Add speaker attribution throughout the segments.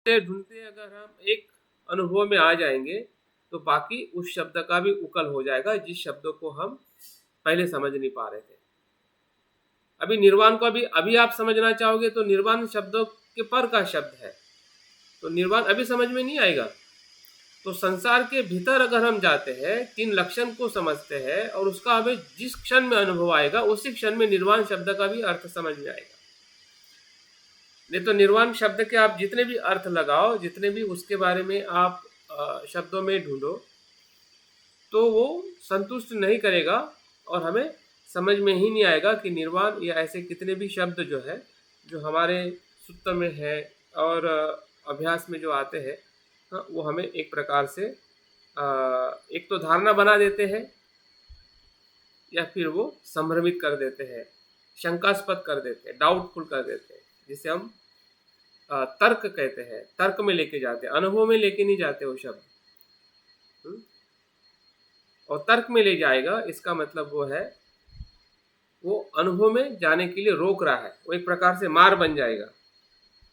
Speaker 1: ढूंढते ढूंढते अगर हम एक अनुभव में आ जाएंगे तो बाकी उस शब्द का भी उकल हो जाएगा जिस शब्दों को हम पहले समझ नहीं पा रहे थे। अभी निर्वाण को अभी आप समझना चाहोगे तो निर्वाण शब्दों के पर का शब्द है, तो निर्वाण अभी समझ में नहीं आएगा। तो संसार के भीतर अगर हम जाते हैं, तीन लक्षण को समझते हैं और उसका हमें जिस क्षण में अनुभव आएगा उसी क्षण में निर्वाण शब्द का भी अर्थ समझ में आएगा। नहीं तो निर्वाण शब्द के आप जितने भी अर्थ लगाओ, जितने भी उसके बारे में आप शब्दों में ढूंढो, तो वो संतुष्ट नहीं करेगा और हमें समझ में ही नहीं आएगा कि निर्वाण या ऐसे कितने भी शब्द जो है जो हमारे सूत्र में है और अभ्यास में जो आते हैं, हाँ, वो हमें एक प्रकार से एक तो धारणा बना देते हैं या फिर वो संभ्रमित कर देते हैं, शंकास्पद कर देते हैं, डाउटफुल कर देते हैं, जिसे हम तर्क कहते हैं। तर्क में लेके जाते हैं, अनुभव में लेके नहीं जाते वो शब्द। और तर्क में ले जाएगा इसका मतलब वो है वो अनुभव में जाने के लिए रोक रहा है, वो एक प्रकार से मार बन जाएगा।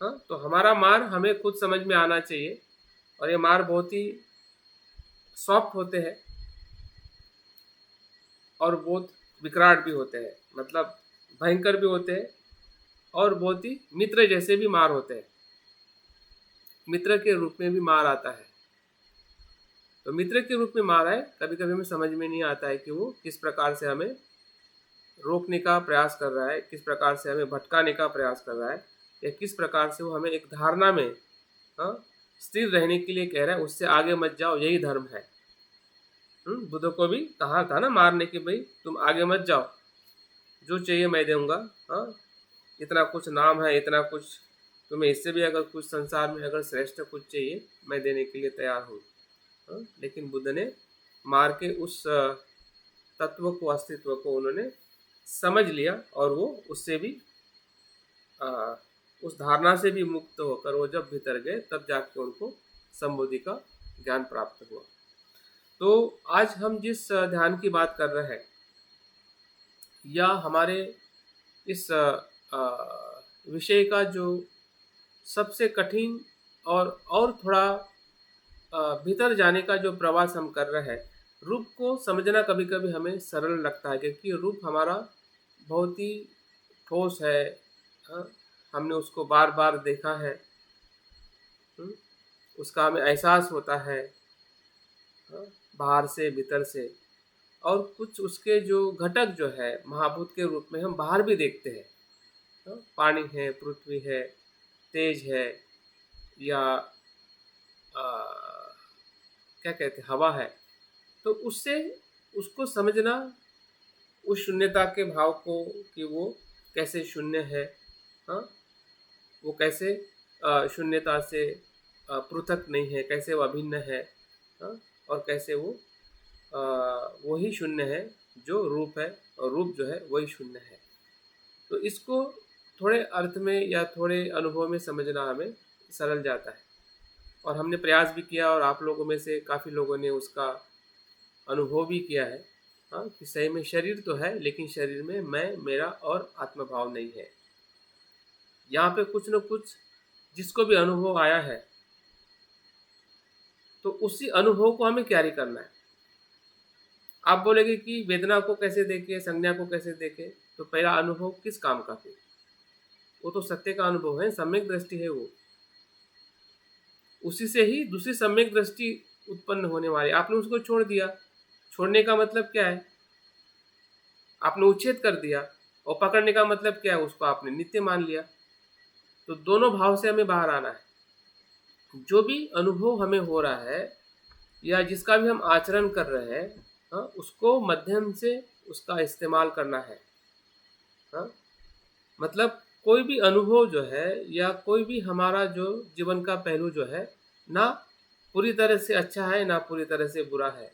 Speaker 1: हाँ, तो हमारा मार हमें खुद समझ में आना चाहिए और ये मार बहुत ही सॉफ्ट होते हैं और बहुत विकराल भी होते हैं, मतलब भयंकर भी होते हैं और बहुत ही मित्र जैसे भी मार होते हैं। मित्र के रूप में भी मार आता है। तो मित्र के रूप में मार है, कभी कभी हमें समझ में नहीं आता है कि वो किस प्रकार से हमें रोकने का प्रयास कर रहा है, किस प्रकार से हमें भटकाने का प्रयास कर रहा है, या किस प्रकार से वो हमें एक धारणा में स्थिर रहने के लिए कह रहा है, उससे आगे मत जाओ, यही धर्म है। बुद्ध को भी कहा था ना मारने के, भाई तुम आगे मत जाओ, जो चाहिए मैं दूंगा। हाँ, इतना कुछ नाम है, इतना कुछ तुम्हें, इससे भी अगर कुछ संसार में अगर श्रेष्ठ कुछ चाहिए मैं देने के लिए तैयार हूँ। लेकिन बुद्ध ने मार के उस तत्व को, अस्तित्व को उन्होंने समझ लिया और वो उससे भी उस धारणा से भी मुक्त होकर वो जब भीतर गए तब जाके उनको संबोधि का ज्ञान प्राप्त हुआ। तो आज हम जिस ध्यान की बात कर रहे हैं या हमारे इस विषय का जो सबसे कठिन और थोड़ा भीतर जाने का जो प्रवास हम कर रहे हैं, रूप को समझना कभी कभी हमें सरल लगता है क्योंकि रूप हमारा बहुत ही ठोस है। हमने उसको बार बार देखा है, उसका हमें एहसास होता है बाहर से भीतर से, और कुछ उसके जो घटक जो है महाभूत के रूप में हम बाहर भी देखते हैं। पानी है, पृथ्वी है, तेज है, या क्या कहते हैं, हवा है। तो उससे उसको समझना, उस शून्यता के भाव को कि वो कैसे शून्य है, हाँ, वो कैसे शून्यता से पृथक नहीं है, कैसे वो अभिन्न है, हाँ, और कैसे वो वही शून्य है जो रूप है और रूप जो है वही शून्य है। तो इसको थोड़े अर्थ में या थोड़े अनुभव में समझना हमें सरल जाता है और हमने प्रयास भी किया और आप लोगों में से काफ़ी लोगों ने उसका अनुभव भी किया है। हाँ, कि सही में शरीर तो है लेकिन शरीर में मैं, मेरा और आत्मभाव नहीं है। यहाँ पे कुछ न कुछ जिसको भी अनुभव आया है तो उसी अनुभव को हमें कैरी करना है। आप बोलेंगे कि वेदना को कैसे देखे, संज्ञा को कैसे देखे, तो पहला अनुभव किस काम का फिर? वो तो सत्य का अनुभव है, सम्यक दृष्टि है वो, उसी से ही दूसरी सम्यक दृष्टि उत्पन्न होने वाली। आपने उसको छोड़ दिया, छोड़ने का मतलब क्या है? आपने उच्छेद कर दिया, और पकड़ने का मतलब क्या है? उसको आपने नित्य मान लिया। तो दोनों भाव से हमें बाहर आना है। जो भी अनुभव हमें हो रहा है या जिसका भी हम आचरण कर रहे हैं, हाँ, उसको मध्यम से उसका इस्तेमाल करना है। हाँ, मतलब कोई भी अनुभव जो है या कोई भी हमारा जो जीवन का पहलू जो है, ना पूरी तरह से अच्छा है ना पूरी तरह से बुरा है।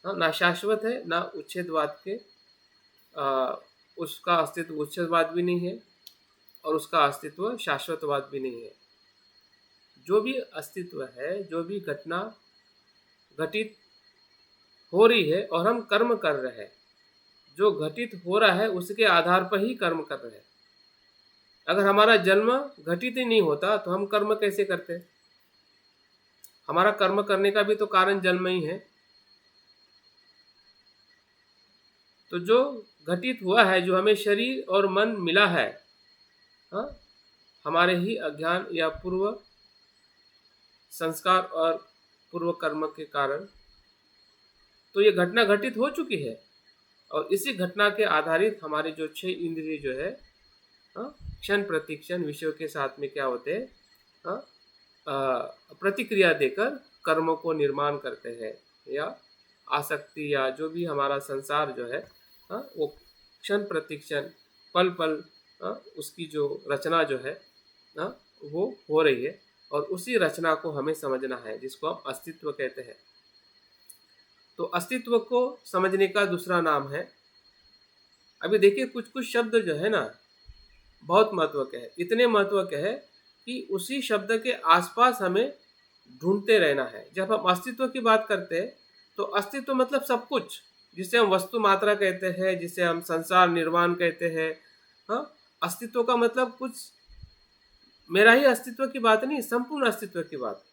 Speaker 1: हाँ, ना शाश्वत है ना उच्छेदवाद के उसका अस्तित्व उच्छेदवाद भी नहीं है और उसका अस्तित्व शाश्वतवाद भी नहीं है। जो भी अस्तित्व है, जो भी घटना घटित हो रही है और हम कर्म कर रहे हैं, जो घटित हो रहा है उसके आधार पर ही कर्म कर रहे हैं। अगर हमारा जन्म घटित ही नहीं होता तो हम कर्म कैसे करते? हमारा कर्म करने का भी तो कारण जन्म ही है। तो जो घटित हुआ है, जो हमें शरीर और मन मिला है, हाँ, हमारे ही अज्ञान या पूर्व संस्कार और पूर्व कर्म के कारण तो ये घटना घटित हो चुकी है। और इसी घटना के आधारित हमारे जो 6 इंद्रिय जो है, हाँ, क्षण प्रतिक्षण विषयों के साथ में क्या होते हैं, हाँ, प्रतिक्रिया देकर कर्मों को निर्माण करते हैं, या आसक्ति या जो भी हमारा संसार जो है, हाँ, वो क्षण प्रतिक्षण पल पल, हाँ, उसकी जो रचना जो है, हाँ, वो हो रही है। और उसी रचना को हमें समझना है, जिसको हम अस्तित्व कहते हैं। तो अस्तित्व को समझने का दूसरा नाम है, अभी देखिए कुछ कुछ शब्द जो है ना बहुत महत्व के हैं, इतने महत्व के हैं कि उसी शब्द के आसपास हमें ढूंढते रहना है। जब हम अस्तित्व की बात करते हैं तो अस्तित्व मतलब सब कुछ, जिसे हम वस्तु मात्रा कहते हैं, जिसे हम संसार निर्वाण कहते हैं। हाँ, अस्तित्व का मतलब कुछ मेरा ही अस्तित्व की बात नहीं, संपूर्ण अस्तित्व की बात।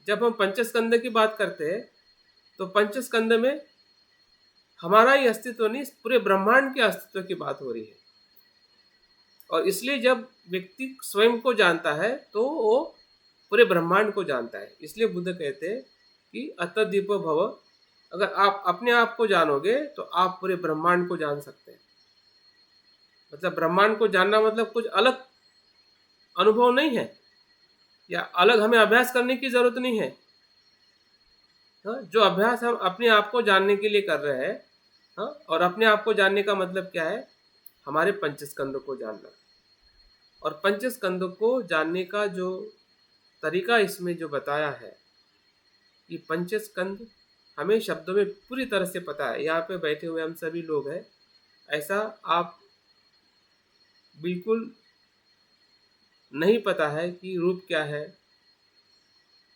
Speaker 1: जब हम पंचस्कंद की बात करते हैं तो पंचस्कंद में हमारा ही अस्तित्व नहीं, पूरे ब्रह्मांड के अस्तित्व की बात हो रही है। और इसलिए जब व्यक्ति स्वयं को जानता है तो वो पूरे ब्रह्मांड को जानता है। इसलिए बुद्ध कहते हैं कि अतद्दीप भव, अगर आप अपने आप को जानोगे तो आप पूरे ब्रह्मांड को जान सकते हैं। मतलब ब्रह्मांड को जानना मतलब कुछ अलग अनुभव नहीं है, या अलग हमें अभ्यास करने की जरूरत नहीं है। हाँ, जो अभ्यास हम अपने आप को जानने के लिए कर रहे हैं, हाँ, और अपने आप को जानने का मतलब क्या है, हमारे पंचस्कंद को जानना। और पंचस्कंद को जानने का जो तरीका इसमें जो बताया है कि पंचस्कंद हमें शब्दों में पूरी तरह से पता है। यहाँ पे बैठे हुए हम सभी लोग हैं, ऐसा आप बिल्कुल नहीं पता है कि रूप क्या है,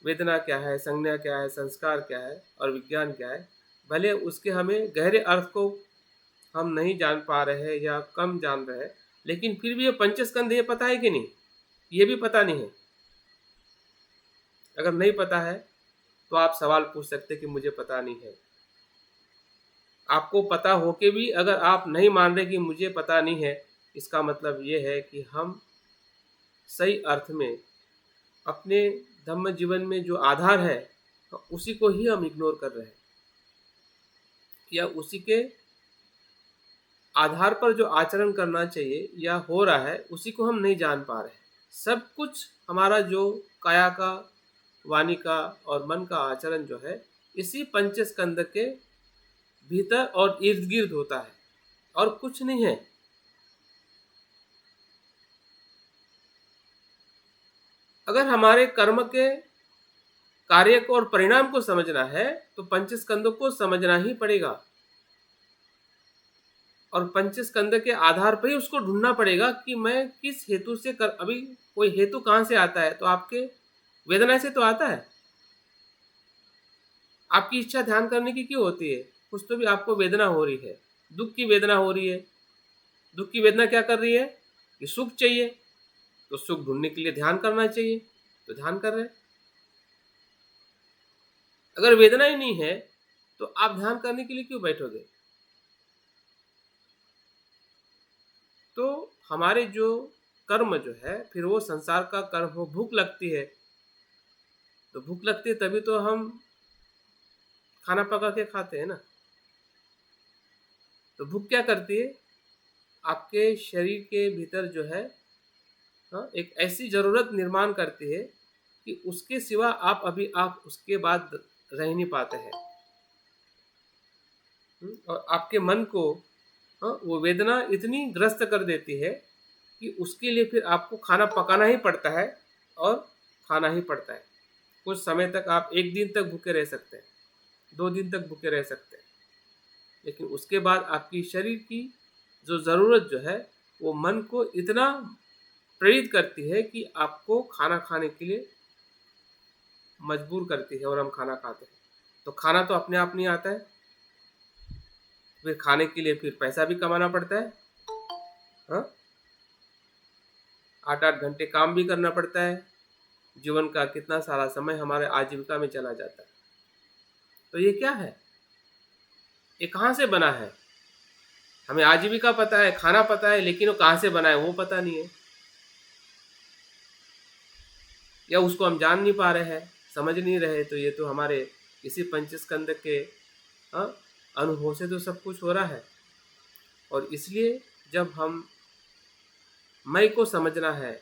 Speaker 1: वेदना क्या है, संज्ञा क्या है, संस्कार क्या है और विज्ञान क्या है। भले उसके हमें गहरे अर्थ को हम नहीं जान पा रहे हैं या कम जान रहे हैं, लेकिन फिर भी ये पंचस्कंद ये पता है कि नहीं, ये भी पता नहीं है। अगर नहीं पता है तो आप सवाल पूछ सकते कि मुझे पता नहीं है। आपको पता होके भी अगर आप नहीं मान रहे कि मुझे पता नहीं है, इसका मतलब ये है कि हम सही अर्थ में अपने धम्म जीवन में जो आधार है उसी को ही हम इग्नोर कर रहे हैं, या उसी के आधार पर जो आचरण करना चाहिए या हो रहा है उसी को हम नहीं जान पा रहे हैं। सब कुछ हमारा जो काया का, वाणी का और मन का आचरण जो है इसी पंचस्कंद के भीतर और इर्द गिर्द होता है, और कुछ नहीं है। अगर हमारे कर्म के कार्य को और परिणाम को समझना है तो पंचस्कंदों को समझना ही पड़ेगा, और पंचस्कंद के आधार पर ही उसको ढूंढना पड़ेगा कि मैं किस हेतु से कर। अभी कोई हेतु कहाँ से आता है, तो आपके वेदना से तो आता है। आपकी इच्छा ध्यान करने की क्यों होती है, कुछ तो भी आपको वेदना हो रही है, दुख की वेदना हो रही है। दुख की वेदना क्या कर रही है कि सुख चाहिए, तो सुख ढूंढने के लिए ध्यान करना चाहिए, तो ध्यान कर रहे हैं। अगर वेदना ही नहीं है तो आप ध्यान करने के लिए क्यों बैठोगे? तो हमारे जो कर्म जो है, फिर वो संसार का कर्म हो, भूख लगती है तो भूख लगती है तभी तो हम खाना पका के खाते हैं ना। तो भूख क्या करती है, आपके शरीर के भीतर जो है, हाँ, एक ऐसी जरूरत निर्माण करती है कि उसके सिवा आप उसके बाद रह नहीं पाते हैं। और आपके मन को, हाँ, वो वेदना इतनी ग्रस्त कर देती है कि उसके लिए फिर आपको खाना पकाना ही पड़ता है और खाना ही पड़ता है। कुछ समय तक आप 1 दिन तक भूखे रह सकते हैं, 2 दिन तक भूखे रह सकते हैं, लेकिन उसके बाद आपकी शरीर की जो ज़रूरत जो है वो मन को इतना प्रेरित करती है कि आपको खाना खाने के लिए मजबूर करती है, और हम खाना खाते हैं। तो खाना तो अपने आप नहीं आता है, फिर खाने के लिए फिर पैसा भी कमाना पड़ता है। हाँ, 8-8 घंटे काम भी करना पड़ता है, जीवन का कितना सारा समय हमारे आजीविका में चला जाता है। तो ये क्या है, ये कहाँ से बना है? हमें आजीविका पता है, खाना पता है, लेकिन वो कहाँ से बना है वो पता नहीं है, या उसको हम जान नहीं पा रहे हैं, समझ नहीं रहे। तो ये तो हमारे इसी पंचस्कंद के अनुभव से तो सब कुछ हो रहा है। और इसलिए जब हम मैं को समझना है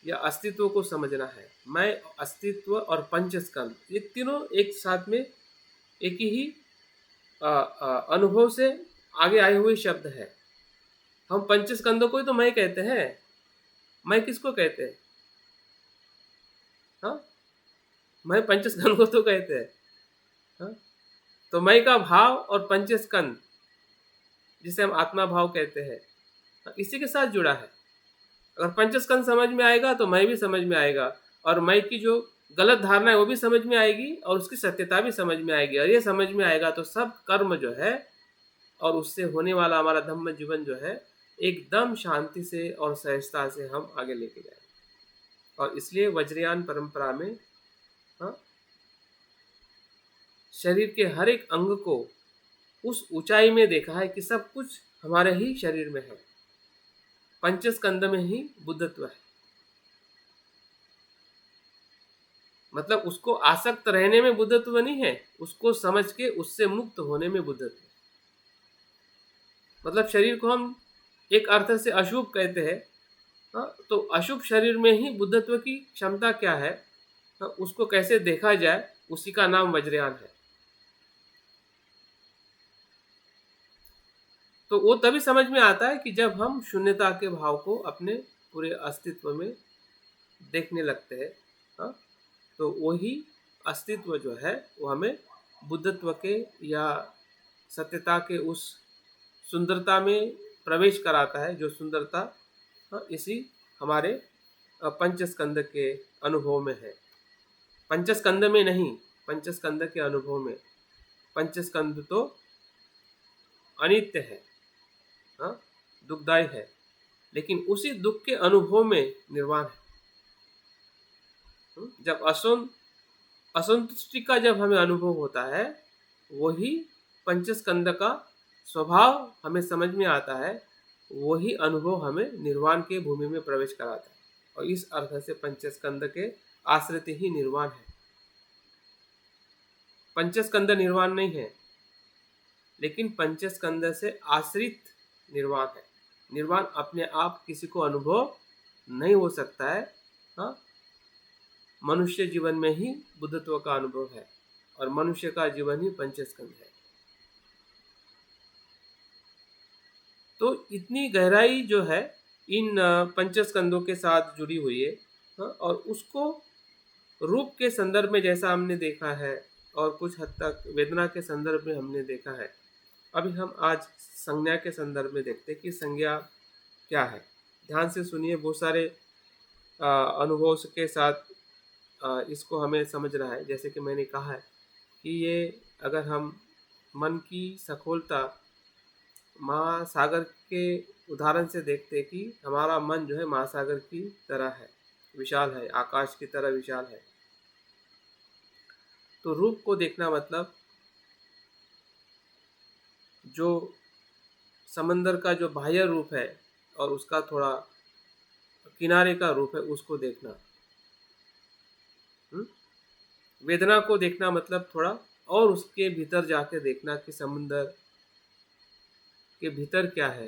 Speaker 1: या अस्तित्व को समझना है, मैं, अस्तित्व और पंचस्कंद, ये तीनों एक साथ में एक ही अनुभव से आगे आए हुए शब्द है। हम पंचस्कंदों को ही तो मैं कहते हैं। मैं किसको कहते हैं? हाँ, मैं पंचस्कंद को तो कहते हैं। हाँ, तो मैं का भाव और पंचस्कंद, जिसे हम आत्मा भाव कहते हैं, इसी के साथ जुड़ा है। अगर पंचस्कंद समझ में आएगा तो मैं भी समझ में आएगा, और मैं की जो गलत धारणा है वो भी समझ में आएगी, और उसकी सत्यता भी समझ में आएगी। और ये समझ में आएगा तो सब कर्म जो है और उससे होने वाला हमारा धम्म जीवन जो है, एकदम शांति से और सहजता से हम आगे लेके जाएंगे। और इसलिए वज्रयान परंपरा में शरीर के हर एक अंग को उस ऊंचाई में देखा है कि सब कुछ हमारे ही शरीर में है। पंचस्कंद में ही बुद्धत्व है, मतलब उसको आसक्त रहने में बुद्धत्व नहीं है, उसको समझ के उससे मुक्त होने में बुद्धत्व है। मतलब शरीर को हम एक अर्थ से अशुभ कहते हैं, तो अशुभ शरीर में ही बुद्धत्व की क्षमता क्या है, उसको कैसे देखा जाए, उसी का नाम वज्रयान है। तो वो तभी समझ में आता है कि जब हम शून्यता के भाव को अपने पूरे अस्तित्व में देखने लगते हैं, तो वही अस्तित्व जो है वो हमें बुद्धत्व के या सत्यता के उस सुंदरता में प्रवेश कराता है, जो सुंदरता इसी हमारे पंचस्कंद के अनुभव में है। पंचस्कंद में नहीं, पंचस्कंद के अनुभव में। पंचस्कंद तो अनित्य है, दुखदायी है, लेकिन उसी दुख के अनुभव में निर्वाण है। जब असंतुष्टि का जब हमें अनुभव होता है, वही पंचस्कंद का स्वभाव हमें समझ में आता है, वही अनुभव हमें निर्वाण के भूमि में प्रवेश कराता है। और इस अर्थ से पंचस्कंद के आश्रित ही निर्वाण है। पंचस्कंद निर्वाण नहीं है, लेकिन पंचस्कंद से आश्रित निर्वाण है। निर्वाण अपने आप किसी को अनुभव नहीं हो सकता है। मनुष्य जीवन में ही बुद्धत्व का अनुभव है, और मनुष्य का जीवन ही पंचस्कंद है। तो इतनी गहराई जो है इन पंचस्कंदों के साथ जुड़ी हुई है, और उसको रूप के संदर्भ में जैसा हमने देखा है, और कुछ हद तक वेदना के संदर्भ में हमने देखा है। अभी हम आज संज्ञा के संदर्भ में देखते हैं कि संज्ञा क्या है। ध्यान से सुनिए, बहुत सारे अनुभव के साथ इसको हमें समझना है। जैसे कि मैंने कहा है कि ये अगर हम मन की सखोलता महासागर के उदाहरण से देखते हैं कि हमारा मन जो है महासागर की तरह है, विशाल है, आकाश की तरह विशाल है। तो रूप को देखना मतलब जो समंदर का जो बाह्य रूप है और उसका थोड़ा किनारे का रूप है, उसको देखना। वेदना को देखना मतलब थोड़ा और उसके भीतर जाके देखना कि समुंदर के भीतर क्या है,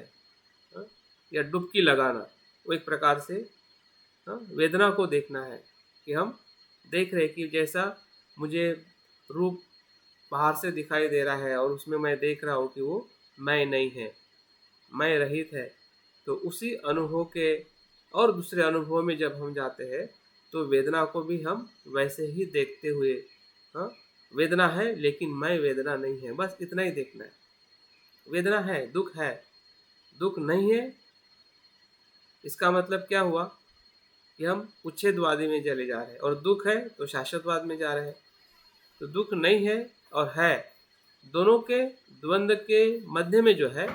Speaker 1: या डुबकी लगाना। वो एक प्रकार से वेदना को देखना है कि हम देख रहे कि जैसा मुझे रूप बाहर से दिखाई दे रहा है और उसमें मैं देख रहा हूँ कि वो मैं नहीं है, मैं रहित है। तो उसी अनुभव के और दूसरे अनुभव में जब हम जाते हैं तो वेदना को भी हम वैसे ही देखते हुए, वेदना है लेकिन मैं वेदना नहीं है, बस इतना ही देखना है। वेदना है, दुख नहीं है, इसका मतलब क्या हुआ कि हम उच्छेदवादी में चले जा रहे हैं, और दुख है तो शाश्वतवाद में जा रहे हैं। तो दुख नहीं है और है, दोनों के द्वंद्व के मध्य में जो है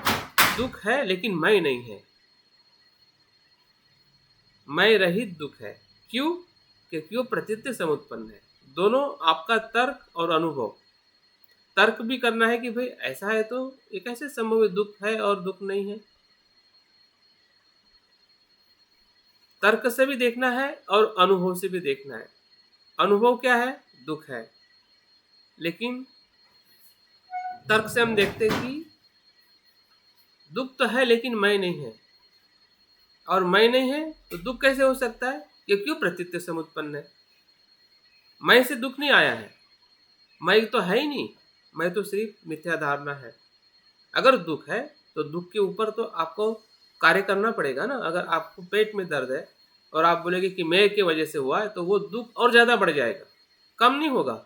Speaker 1: दुख है लेकिन मैं नहीं है। मैं रहित दुख है। क्यों? क्योंकि वो प्रतीत्य समुत्पन्न है। दोनों आपका तर्क और अनुभव। तर्क भी करना है कि भाई ऐसा है तो ये कैसे संभव है, दुख है और दुख नहीं है। तर्क से भी देखना है और अनुभव से भी देखना है। अनुभव क्या है? दुख है। लेकिन तर्क से हम देखते हैं कि दुख तो है लेकिन मैं नहीं है, और मैं नहीं है तो दुख कैसे हो सकता है? ये क्यों प्रतीत्य से उत्पन्न है। मैं से दुख नहीं आया है, मैं तो है ही नहीं, मैं तो सिर्फ मिथ्या धारणा है। अगर दुख है तो दुख के ऊपर तो आपको कार्य करना पड़ेगा ना। अगर आपको पेट में दर्द है और आप बोलेंगे कि मैं की वजह से हुआ है, तो वो दुख और ज्यादा बढ़ जाएगा, कम नहीं होगा।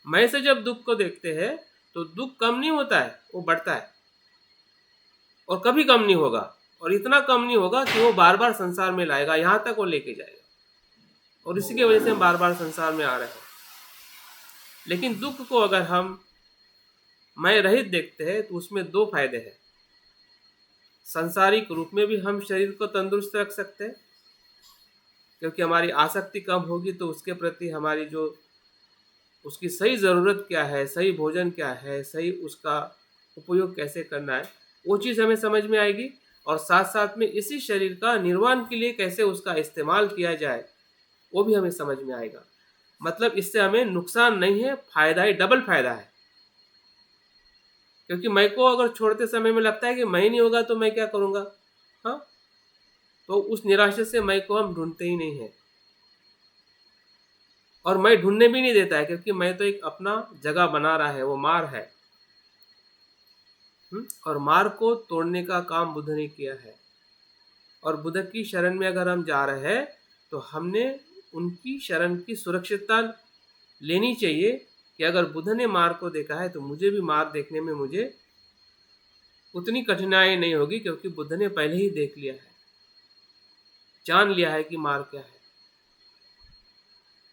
Speaker 1: मैं से जब दुख को देखते हैं तो दुख कम नहीं होता है, वो बढ़ता है, और कभी कम नहीं होगा, और इतना कम नहीं होगा कि वो बार बार संसार में लाएगा, यहां तक वो लेके जाएगा। और इसी की वजह से हम बार बार संसार में आ रहे हैं। लेकिन दुख को अगर हम मैं रहित देखते हैं तो उसमें दो फायदे हैं। संसारिक रूप में भी हम शरीर को तंदुरुस्त रख सकते हैं, क्योंकि हमारी आसक्ति कम होगी तो उसके प्रति हमारी जो उसकी सही ज़रूरत क्या है, सही भोजन क्या है, सही उसका उपयोग कैसे करना है, वो चीज़ हमें समझ में आएगी। और साथ साथ में इसी शरीर का निर्वाण के लिए कैसे उसका इस्तेमाल किया जाए, वो भी हमें समझ में आएगा। मतलब इससे हमें नुकसान नहीं है, फायदा ही, डबल फायदा है। क्योंकि मैं को अगर छोड़ते समय में लगता है कि मैं नहीं होगा तो मैं क्या करूँगा, हाँ, तो उस निराशा से मैं को हम ढूंढते ही नहीं है, और मैं ढूंढने भी नहीं देता है, क्योंकि मैं तो एक अपना जगह बना रहा है, वो मार है। और मार को तोड़ने का काम बुद्ध ने किया है। और बुद्ध की शरण में अगर हम जा रहे हैं तो हमने उनकी शरण की सुरक्षितता लेनी चाहिए कि अगर बुद्ध ने मार को देखा है तो मुझे भी मार देखने में मुझे उतनी कठिनाई नहीं होगी, क्योंकि बुद्ध ने पहले ही देख लिया है, जान लिया है कि मार क्या है।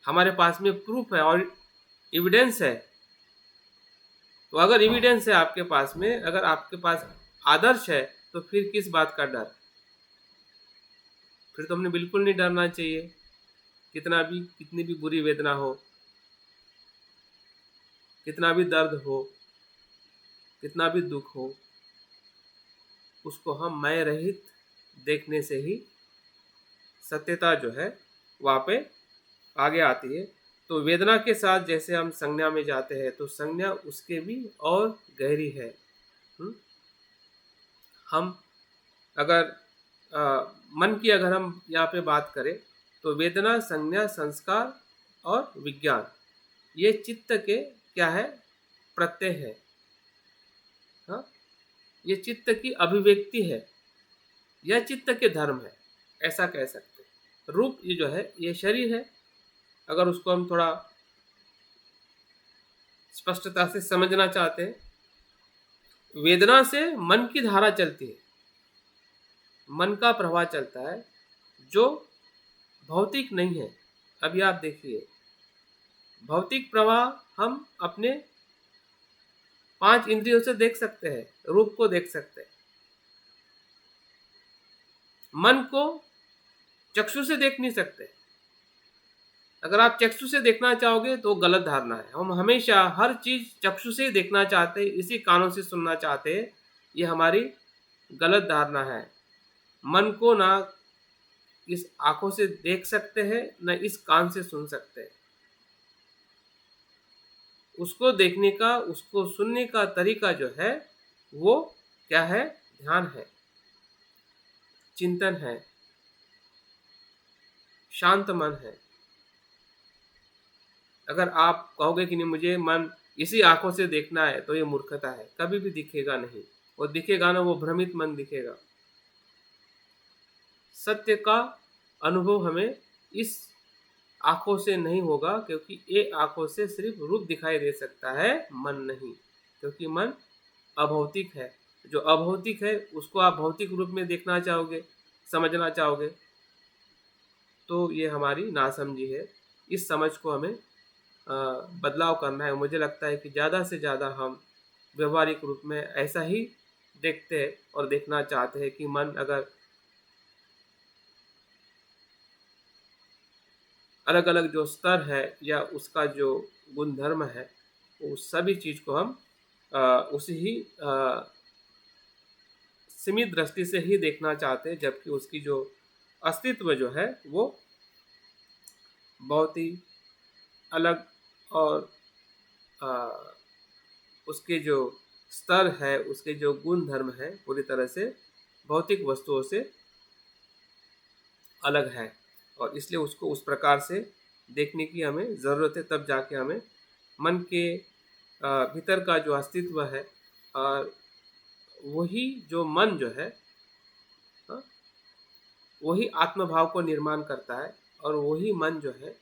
Speaker 1: हमारे पास में प्रूफ है और एविडेंस है। तो अगर एविडेंस है आपके पास में, अगर आपके पास आदर्श है, तो फिर किस बात का डर? फिर तो हमने बिल्कुल नहीं डरना चाहिए। कितनी भी बुरी वेदना हो, कितना भी दर्द हो, कितना भी दुख हो, उसको हम मैं रहित देखने से ही सत्यता जो है वहाँ पे आगे आती है। तो वेदना के साथ जैसे हम संज्ञा में जाते हैं तो संज्ञा उसके भी और गहरी है। हम अगर मन की अगर हम यहाँ पे बात करें तो वेदना, संज्ञा, संस्कार और विज्ञान, ये चित्त के क्या है? प्रत्यय है। हाँ, ये चित्त की अभिव्यक्ति है, यह चित्त के धर्म है, ऐसा कह सकते हैं। रूप ये जो है ये शरीर है। अगर उसको हम थोड़ा स्पष्टता से समझना चाहते हैं, वेदना से मन की धारा चलती है, मन का प्रवाह चलता है, जो भौतिक नहीं है। अभी आप देखिए, भौतिक प्रवाह हम अपने 5 इंद्रियों से देख सकते हैं, रूप को देख सकते हैं। मन को चक्षु से देख नहीं सकते। अगर आप चक्षु से देखना चाहोगे तो गलत धारणा है। हम हमेशा हर चीज चक्षु से ही देखना चाहते हैं, इसी कानों से सुनना चाहते हैं, ये हमारी गलत धारणा है। मन को ना इस आंखों से देख सकते हैं, न इस कान से सुन सकते हैं। उसको देखने का, उसको सुनने का तरीका जो है वो क्या है? ध्यान है, चिंतन है, शांत मन है। अगर आप कहोगे कि नहीं मुझे मन इसी आंखों से देखना है, तो ये मूर्खता है, कभी भी दिखेगा नहीं। वो दिखेगा ना, वो भ्रमित मन दिखेगा। सत्य का अनुभव हमें इस आंखों से नहीं होगा, क्योंकि ये आंखों से सिर्फ रूप दिखाई दे सकता है, मन नहीं। क्योंकि मन अभौतिक है। जो अभौतिक है उसको आप भौतिक रूप में देखना चाहोगे, समझना चाहोगे, तो ये हमारी नासमझी है। इस समझ को हमें बदलाव करना है। मुझे लगता है कि ज़्यादा से ज़्यादा हम व्यवहारिक रूप में ऐसा ही देखते हैं और देखना चाहते हैं कि मन अगर अलग अलग जो स्तर है या उसका जो गुणधर्म है, उस सभी चीज़ को हम उसी ही सीमित दृष्टि से ही देखना चाहते हैं, जबकि उसकी जो अस्तित्व जो है वो बहुत ही अलग और आ, उसके जो स्तर है, उसके जो गुण धर्म है, पूरी तरह से भौतिक वस्तुओं से अलग है। और इसलिए उसको उस प्रकार से देखने की हमें ज़रूरत है, तब जाके हमें मन के भीतर का जो अस्तित्व है, और वही जो मन जो है, हाँ, वही आत्मभाव को निर्माण करता है, और वही मन जो है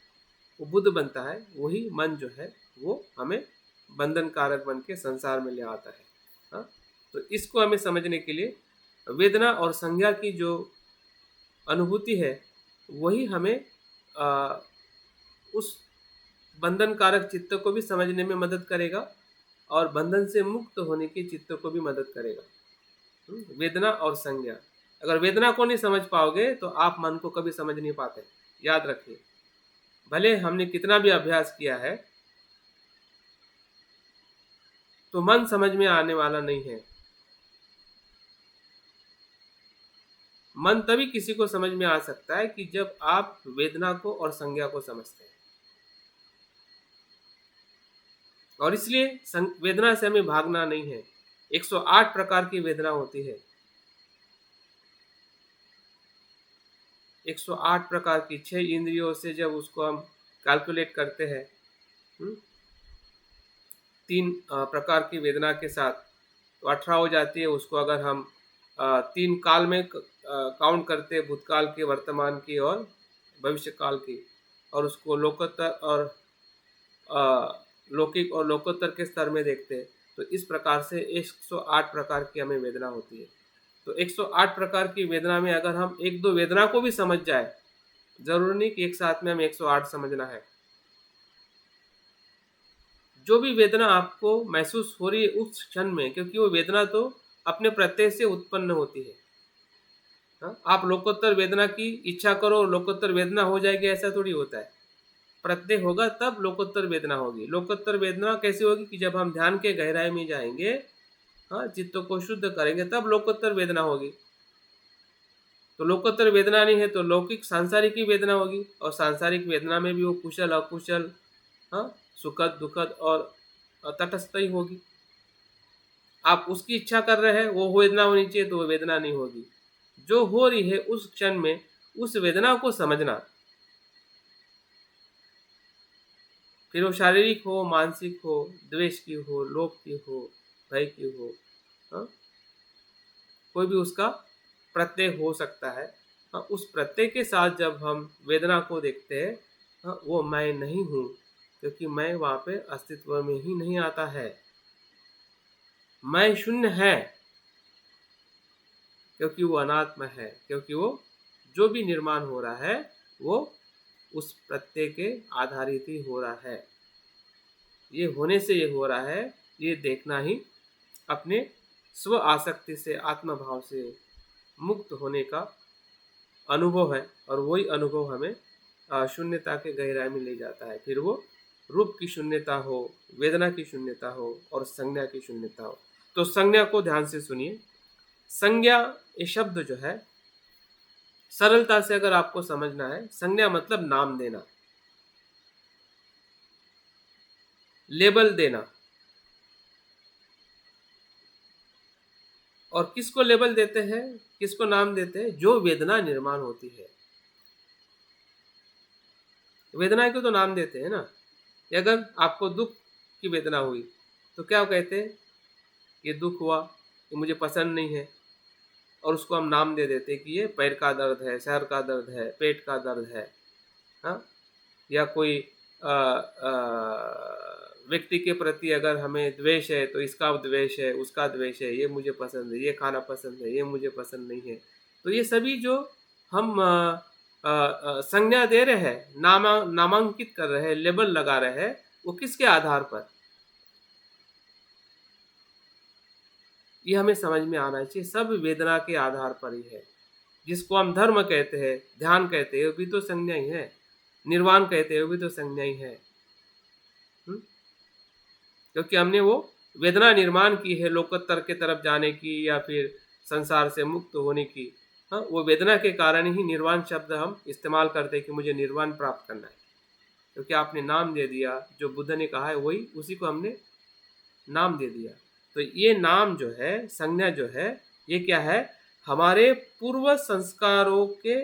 Speaker 1: वो बुद्ध बनता है, वही मन जो है वो हमें बंधन कारक बन के संसार में ले आता है। हाँ, तो इसको हमें समझने के लिए वेदना और संज्ञा की जो अनुभूति है, वही हमें उस बंधन कारक चित्त को भी समझने में मदद करेगा, और बंधन से मुक्त होने के चित्त को भी मदद करेगा। वेदना और संज्ञा, अगर वेदना को नहीं समझ पाओगे तो आप मन को कभी समझ नहीं पाते। याद रखिए, भले हमने कितना भी अभ्यास किया है, तो मन समझ में आने वाला नहीं है। मन तभी किसी को समझ में आ सकता है कि जब आप वेदना को और संज्ञा को समझते हैं। और इसलिए वेदना से हमें भागना नहीं है। 108 प्रकार की वेदना होती है, 108 प्रकार की, 6 इंद्रियों से जब उसको हम कैलकुलेट करते हैं, 3 प्रकार की वेदना के साथ, तो 18 हो जाती है। उसको अगर हम 3 काल में काउंट करते हैं, भूतकाल की, वर्तमान की और भविष्य काल की, और उसको लोकोत्तर और लौकिक और लोकोत्तर के स्तर में देखते हैं, तो इस प्रकार से 108 प्रकार की हमें वेदना होती है। तो 108 प्रकार की वेदना में अगर हम एक दो वेदना को भी समझ जाए, जरूरी नहीं कि एक साथ में हमें 108 समझना है। जो भी वेदना आपको महसूस हो रही है उस क्षण में, क्योंकि वो वेदना तो अपने प्रत्यय से उत्पन्न होती है। हाँ? आप लोकोत्तर वेदना की इच्छा करो, लोकोत्तर वेदना हो जाएगी, ऐसा थोड़ी होता है। प्रत्यय होगा तब लोकोत्तर वेदना होगी। लोकोत्तर वेदना कैसी होगी कि जब हम ध्यान के गहराई में जाएंगे, हाँ, चित्त को शुद्ध करेंगे, तब लोकोत्तर वेदना होगी। तो लोकोत्तर वेदना नहीं है तो लौकिक सांसारिक की वेदना होगी, और सांसारिक वेदना में भी वो कुशल अकुशल, हाँ, सुखद दुखद और तटस्थ ही होगी। आप उसकी इच्छा कर रहे हैं, वो वेदना होनी चाहिए, तो वो वेदना नहीं होगी। जो हो रही है उस क्षण में, उस वेदना को समझना, फिर वो शारीरिक हो, मानसिक हो, द्वेष की हो, लोभ की हो, भय की हो, हाँ, कोई भी उसका प्रत्यय हो सकता है। हाँ, उस प्रत्यय के साथ जब हम वेदना को देखते हैं, हाँ, वो मैं नहीं हूँ, क्योंकि मैं वहाँ पे अस्तित्व में ही नहीं आता है। मैं शून्य है, क्योंकि वो अनात्म है, क्योंकि वो जो भी निर्माण हो रहा है वो उस प्रत्यय के आधारित ही हो रहा है। ये होने से ये हो रहा है, ये देखना ही अपने स्व आसक्ति से, आत्मभाव से मुक्त होने का अनुभव है। और वही अनुभव हमें शून्यता के गहराई में ले जाता है। फिर वो रूप की शून्यता हो, वेदना की शून्यता हो, और संज्ञा की शून्यता हो। तो संज्ञा को ध्यान से सुनिए। संज्ञा ये शब्द जो है, सरलता से अगर आपको समझना है, संज्ञा मतलब नाम देना, लेबल देना। और किसको लेबल देते हैं, किसको नाम देते हैं? जो वेदना निर्माण होती है, वेदना को तो नाम देते हैं ना। अगर आपको दुख की वेदना हुई तो क्या कहते हैं, ये दुख हुआ, ये मुझे पसंद नहीं है, और उसको हम नाम दे देते हैं कि ये पैर का दर्द है, सर का दर्द है, पेट का दर्द है। हाँ, या कोई व्यक्ति के प्रति अगर हमें द्वेष है तो इसका द्वेष है, उसका द्वेष है, ये मुझे पसंद है, ये खाना पसंद है, ये मुझे पसंद नहीं है। तो ये सभी जो हम संज्ञा दे रहे हैं, नामांकित कर रहे हैं, लेबल लगा रहे हैं, वो किसके आधार पर, ये हमें समझ में आना चाहिए। सब वेदना के आधार पर ही है। जिसको हम धर्म कहते हैं, ध्यान कहते हैं, वो भी तो संज्ञा ही है। निर्वाण कहते हैं, वो भी तो संज्ञा ही है। क्योंकि हमने वो वेदना निर्माण की है लोकोत्तर के तरफ जाने की या फिर संसार से मुक्त होने की। हाँ, वो वेदना के कारण ही निर्वाण शब्द हम इस्तेमाल करते हैं कि मुझे निर्वाण प्राप्त करना है। क्योंकि आपने नाम दे दिया, जो बुद्ध ने कहा है वही, उसी को हमने नाम दे दिया। तो ये नाम जो है, संज्ञा जो है, ये क्या है? हमारे पूर्व संस्कारों के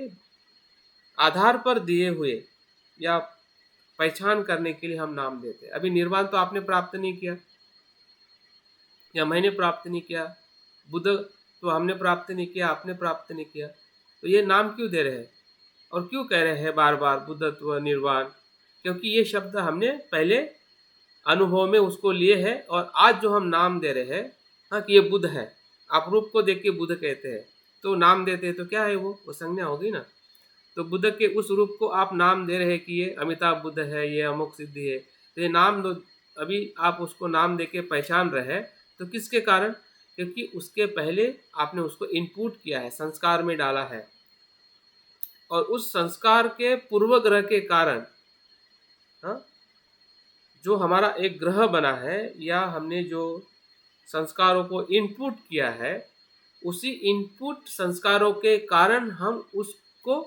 Speaker 1: आधार पर दिए हुए या पहचान करने के लिए हम नाम देते हैं। अभी निर्वाण तो आपने प्राप्त नहीं किया या मैंने प्राप्त नहीं किया, बुद्ध तो हमने प्राप्त नहीं किया, आपने प्राप्त नहीं किया, तो ये नाम क्यों दे रहे हैं और क्यों कह रहे हैं बार बार बुद्धत्व निर्वाण? क्योंकि ये शब्द हमने पहले अनुभव में उसको लिए है और आज जो हम नाम दे रहे हैं, हाँ, कि ये बुद्ध है, आप रूप को देख के बुद्ध कहते हैं, तो नाम देते हैं तो क्या है वो संज्ञा होगी ना। तो बुद्ध के उस रूप को आप नाम दे रहे हैं कि ये अमिताभ बुद्ध है, ये अमुक सिद्धि है, तो ये नाम दो, अभी आप उसको नाम दे के पहचान रहे हैं, तो किसके कारण? क्योंकि उसके पहले आपने उसको इनपुट किया है, संस्कार में डाला है, और उस संस्कार के पूर्वग्रह के कारण, हाँ, जो हमारा एक ग्रह बना है या हमने जो संस्कारों को इनपुट किया है, उसी इनपुट संस्कारों के कारण हम उसको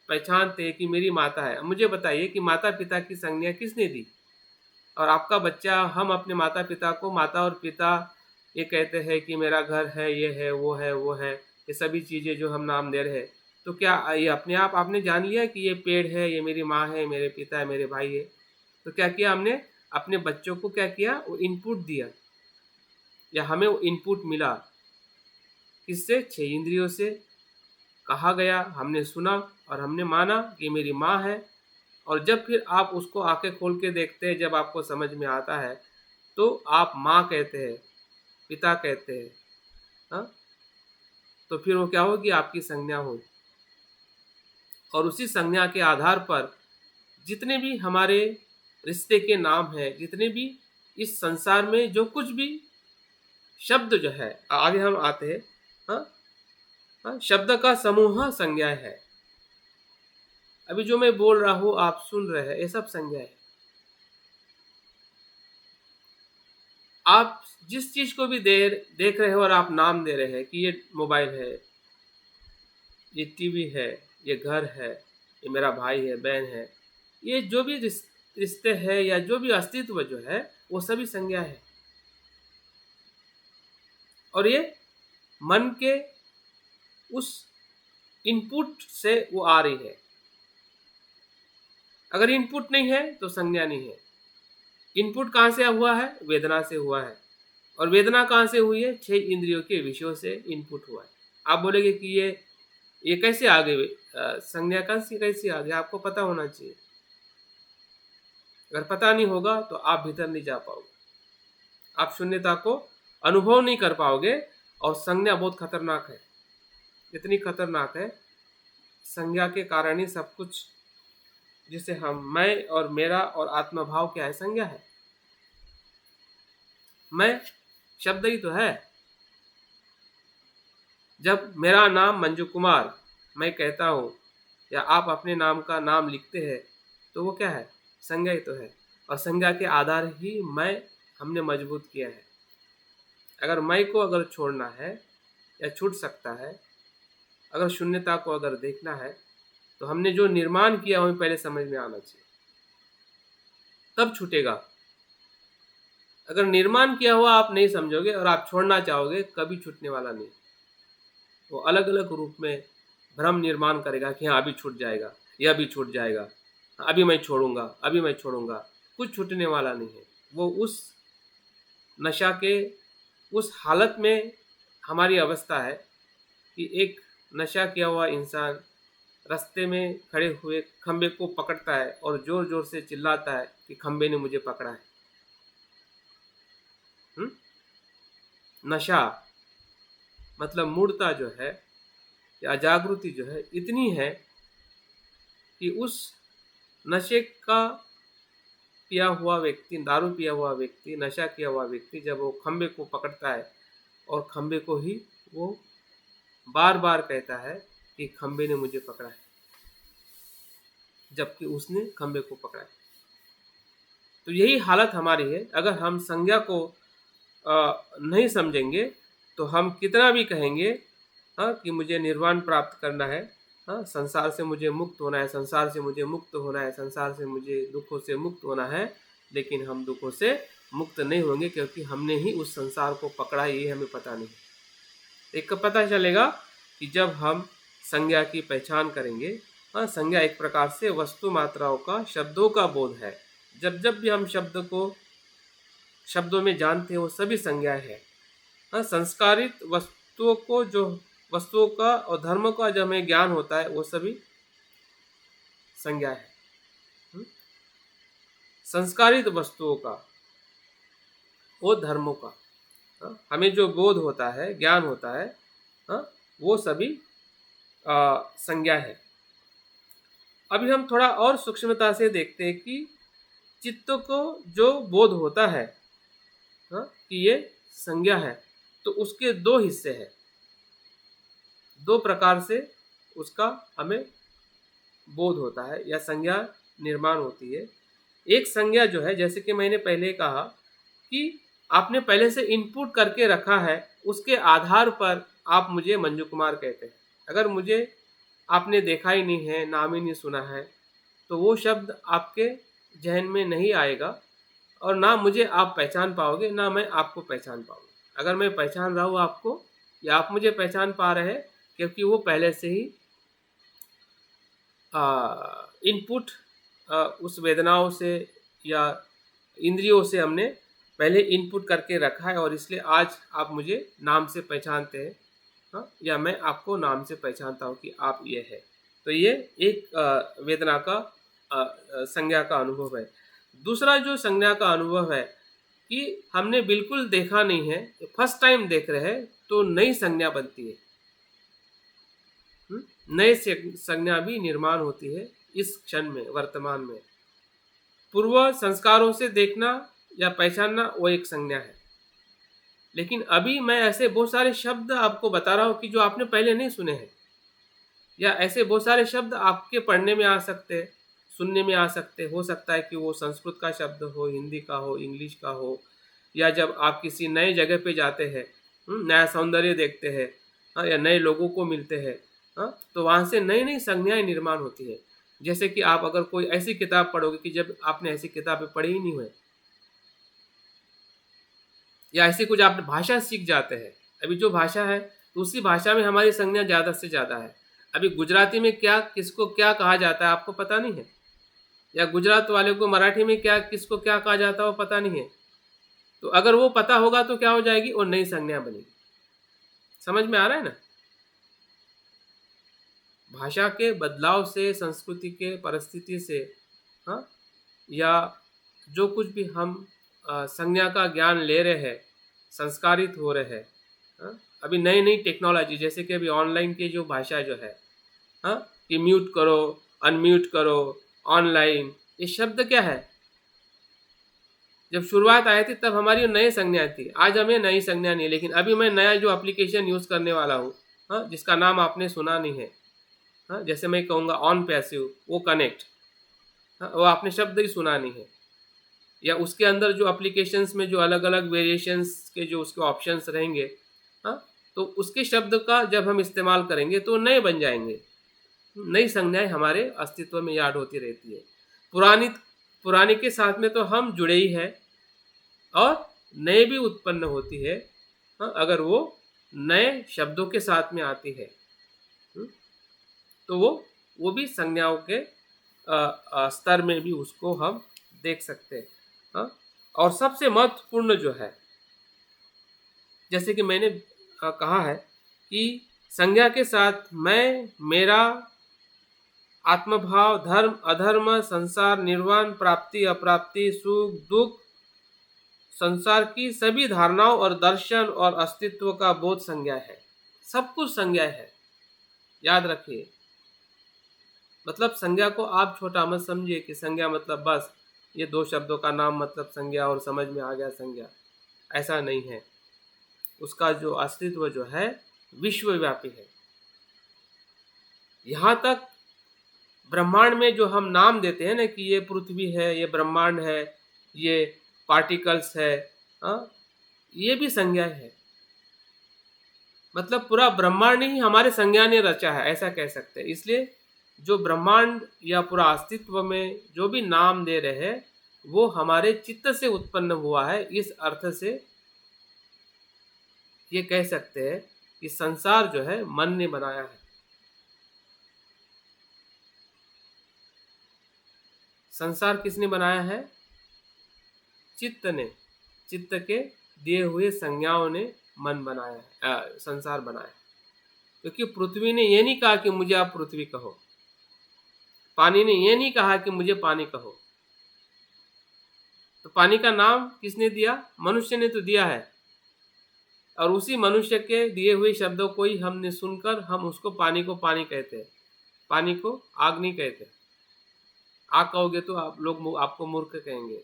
Speaker 1: पहचानते हैं कि मेरी माता है। मुझे बताइए कि माता पिता की संज्ञा किसने दी? और आपका बच्चा, हम अपने माता पिता को माता और पिता ये कहते हैं कि मेरा घर है, ये है, वो है, वो है, ये सभी चीज़ें जो हम नाम दे रहे हैं, तो क्या ये अपने आप आपने जान लिया कि ये पेड़ है, ये मेरी माँ है, मेरे पिता है, मेरे भाई है? तो क्या किया हमने? अपने बच्चों को क्या किया? वो इनपुट दिया, या हमें वो इनपुट मिला किससे? 6 इंद्रियों से कहा गया, हमने सुना और हमने माना कि मेरी माँ है। और जब फिर आप उसको आंखें खोल के देखते हैं, जब आपको समझ में आता है, तो आप माँ कहते हैं, पिता कहते हैं, हाँ, तो फिर वो क्या होगी? आपकी संज्ञा होगी। और उसी संज्ञा के आधार पर जितने भी हमारे रिश्ते के नाम हैं, जितने भी इस संसार में जो कुछ भी शब्द जो है, आगे हम आते हैं, हाँ, हाँ, शब्द का समूह संज्ञा है। अभी जो मैं बोल रहा हूँ, आप सुन रहे हैं, ये सब संज्ञा है। आप जिस चीज को भी देख रहे हो और आप नाम दे रहे हैं कि ये मोबाइल है, ये टीवी है, ये घर है, ये मेरा भाई है, बहन है, ये जो भी रिश्ते हैं या जो भी अस्तित्व जो है, वो सभी संज्ञा है। और ये मन के उस इनपुट से वो आ रही है। अगर इनपुट नहीं है तो संज्ञा नहीं है। इनपुट कहाँ से हुआ है? वेदना से हुआ है। और वेदना कहाँ से हुई है? 6 इंद्रियों के विषयों से इनपुट हुआ है। आप बोलेंगे कि ये कैसे आ गई? संज्ञा कैसे आ गई? आपको पता होना चाहिए। अगर पता नहीं होगा तो आप भीतर नहीं जा पाओगे, आप शून्यता को अनुभव नहीं कर पाओगे। और संज्ञा बहुत खतरनाक है। इतनी खतरनाक है, संज्ञा के कारण ही सब कुछ, जिसे हम मैं और मेरा और आत्मभाव क्या है? संज्ञा है। मैं शब्द ही तो है। जब मेरा नाम मंजू कुमार मैं कहता हूँ, या आप अपने नाम का नाम लिखते हैं, तो वो क्या है? संज्ञा ही तो है। और संज्ञा के आधार ही मैं हमने मजबूत किया है। अगर मैं को अगर छोड़ना है या छूट सकता है, अगर शून्यता को अगर देखना है, तो हमने जो निर्माण किया हमें पहले समझ में आना चाहिए, तब छूटेगा। अगर निर्माण किया हुआ आप नहीं समझोगे और आप छोड़ना चाहोगे, कभी छूटने वाला नहीं। वो अलग अलग रूप में भ्रम निर्माण करेगा कि हाँ अभी छूट जाएगा, यह भी छूट जाएगा, अभी मैं छोड़ूंगा, अभी मैं छोड़ूंगा। कुछ छूटने वाला नहीं है। वो उस नशा के उस हालत में हमारी अवस्था है कि एक नशा किया हुआ इंसान रास्ते में खड़े हुए खंबे को पकड़ता है और जोर जोर से चिल्लाता है कि खंबे ने मुझे पकड़ा है। नशा मतलब मूर्ता जो है या जागृति जो है इतनी है कि उस नशे का पिया हुआ व्यक्ति, दारू पिया हुआ व्यक्ति, नशा किया हुआ व्यक्ति, जब वो खंबे को पकड़ता है और खंबे को ही वो बार बार कहता है कि खंबे ने मुझे पकड़ा है। जबकि उसने खंबे को पकड़ा है। तो यही हालत हमारी है। अगर हम संज्ञा को नहीं समझेंगे तो हम कितना भी कहेंगे कि मुझे निर्वाण प्राप्त करना है, संसार से मुझे मुक्त होना है, संसार से मुझे मुक्त होना है, संसार से मुझे दुखों से मुक्त होना है, लेकिन हम दुखों से मुक्त नहीं होंगे क्योंकि हमने ही उस संसार को पकड़ा, ये हमें पता नहीं। एक पता चलेगा कि जब हम संज्ञा की पहचान करेंगे। संज्ञा एक प्रकार से वस्तु मात्राओं का, शब्दों का बोध है। जब जब भी हम शब्द को शब्दों में जानते हैं वो सभी संज्ञाएं है। संस्कारित वस्तुओं को, जो वस्तुओं का और धर्म का जब हमें ज्ञान होता है वो सभी संज्ञा है। संस्कारित वस्तुओं का और धर्मों का हमें जो बोध होता है, ज्ञान होता है, वो सभी संज्ञा है। अभी हम थोड़ा और सूक्ष्मता से देखते हैं कि चित्त को जो बोध होता है कि ये संज्ञा है, तो उसके दो हिस्से हैं। दो प्रकार से उसका हमें बोध होता है या संज्ञा निर्माण होती है। एक संज्ञा जो है, जैसे कि मैंने पहले कहा कि आपने पहले से इनपुट करके रखा है, उसके आधार पर आप मुझे मंजू कुमार कहते हैं। अगर मुझे आपने देखा ही नहीं है, नाम ही नहीं सुना है, तो वो शब्द आपके जहन में नहीं आएगा और ना मुझे आप पहचान पाओगे, ना मैं आपको पहचान पाऊंगा। अगर मैं पहचान रहा हूँ आपको या आप मुझे पहचान पा रहे हैं, क्योंकि वो पहले से ही इनपुट उस वेदनाओं से या इंद्रियों से हमने पहले इनपुट करके रखा है और इसलिए आज आप मुझे नाम से पहचानते हैं, या मैं आपको नाम से पहचानता हूँ कि आप ये है। तो ये एक वेदना का संज्ञा का अनुभव है। दूसरा जो संज्ञा का अनुभव है कि हमने बिल्कुल देखा नहीं है, फर्स्ट टाइम देख रहे हैं, तो नई संज्ञा बनती है। नए संज्ञा भी निर्माण होती है इस क्षण में, वर्तमान में। पूर्व संस्कारों से देखना या पहचानना वो एक संज्ञा है। लेकिन अभी मैं ऐसे बहुत सारे शब्द आपको बता रहा हूँ कि जो आपने पहले नहीं सुने हैं, या ऐसे बहुत सारे शब्द आपके पढ़ने में आ सकते हैं, सुनने में आ सकते। हो सकता है कि वो संस्कृत का शब्द हो, हिंदी का हो, इंग्लिश का हो, या जब आप किसी नए जगह पे जाते हैं, नया सौंदर्य देखते हैं, या नए लोगों को मिलते हैं, तो वहाँ से नई नई संज्ञाएं निर्माण होती है। जैसे कि आप अगर कोई ऐसी किताब पढ़ोगे कि जब आपने ऐसी किताबें पढ़ी ही नहीं हुई, या ऐसी कुछ आप भाषा सीख जाते हैं। अभी जो भाषा है तो उसी भाषा में हमारी संज्ञा ज़्यादा से ज़्यादा है। अभी गुजराती में क्या, किसको क्या कहा जाता है आपको पता नहीं है, या गुजरात वाले को मराठी में क्या, किसको क्या कहा जाता है वो पता नहीं है। तो अगर वो पता होगा तो क्या हो जाएगी, और नई संज्ञा बनेगी। समझ में आ रहा है ना? भाषा के बदलाव से, संस्कृति के परिस्थिति से, या जो कुछ भी हम संज्ञा का ज्ञान ले रहे हैं, संस्कारित हो रहे हैं। अभी नई नई टेक्नोलॉजी, जैसे कि अभी ऑनलाइन की जो भाषा जो है, कि म्यूट करो, अनम्यूट करो, ऑनलाइन, ये शब्द क्या है? जब शुरुआत आई थी तब हमारी नई संज्ञा थी। आज हमें नई संज्ञा नहीं है, लेकिन अभी मैं नया जो एप्लीकेशन यूज़ करने वाला हूँ, जिसका नाम आपने सुना नहीं है, जैसे मैं कहूँगा ऑन पैसिव, वो कनेक्ट, वो आपने शब्द ही सुना नहीं है। या उसके अंदर जो एप्लीकेशंस में जो अलग अलग वेरिएशंस के जो उसके ऑप्शंस रहेंगे, तो उसके शब्द का जब हम इस्तेमाल करेंगे तो नए बन जाएंगे। नई संज्ञाएं हमारे अस्तित्व में याद होती रहती है। पुरानी के साथ में तो हम जुड़े ही हैं, और नए भी उत्पन्न होती है अगर वो नए शब्दों के साथ में आती है, तो वो भी संज्ञाओं के स्तर में भी उसको हम देख सकते हैं। और सबसे महत्वपूर्ण जो है, जैसे कि मैंने कहा है कि संज्ञा के साथ मैं, मेरा, आत्मभाव, धर्म, अधर्म, संसार, निर्वाण, प्राप्ति, अप्राप्ति, सुख, दुख, संसार की सभी धारणाओं और दर्शन और अस्तित्व का बोध संज्ञा है। सब कुछ संज्ञा है, याद रखिए। मतलब संज्ञा को आप छोटा मत समझिए कि संज्ञा मतलब बस ये दो शब्दों का नाम मतलब संज्ञा और समझ में आ गया संज्ञा। ऐसा नहीं है। उसका जो अस्तित्व जो है विश्वव्यापी है। यहाँ तक ब्रह्मांड में जो हम नाम देते हैं ना कि ये पृथ्वी है, ये ब्रह्मांड है, ये पार्टिकल्स है, हाँ, ये भी संज्ञा है। मतलब पूरा ब्रह्मांड ही हमारे संज्ञा ने रचा है, ऐसा कह सकते हैं। इसलिए जो ब्रह्मांड या पूरा अस्तित्व में जो भी नाम दे रहे हैं वो हमारे चित्त से उत्पन्न हुआ है। इस अर्थ से ये कह सकते हैं कि संसार जो है मन ने बनाया है। संसार किसने बनाया है? चित्त ने। चित्त के दिए हुए संज्ञाओं ने मन बनाया है, संसार बनाया। क्योंकि पृथ्वी ने ये नहीं कहा कि मुझे आप पृथ्वी कहो, पानी ने ये नहीं कहा कि मुझे पानी कहो। तो पानी का नाम किसने दिया? मनुष्य ने तो दिया है। और उसी मनुष्य के दिए हुए शब्दों को ही हमने सुनकर हम उसको पानी को पानी कहते हैं, पानी को आग नहीं कहते। आग कहोगे तो आप लोग आपको मूर्ख कहेंगे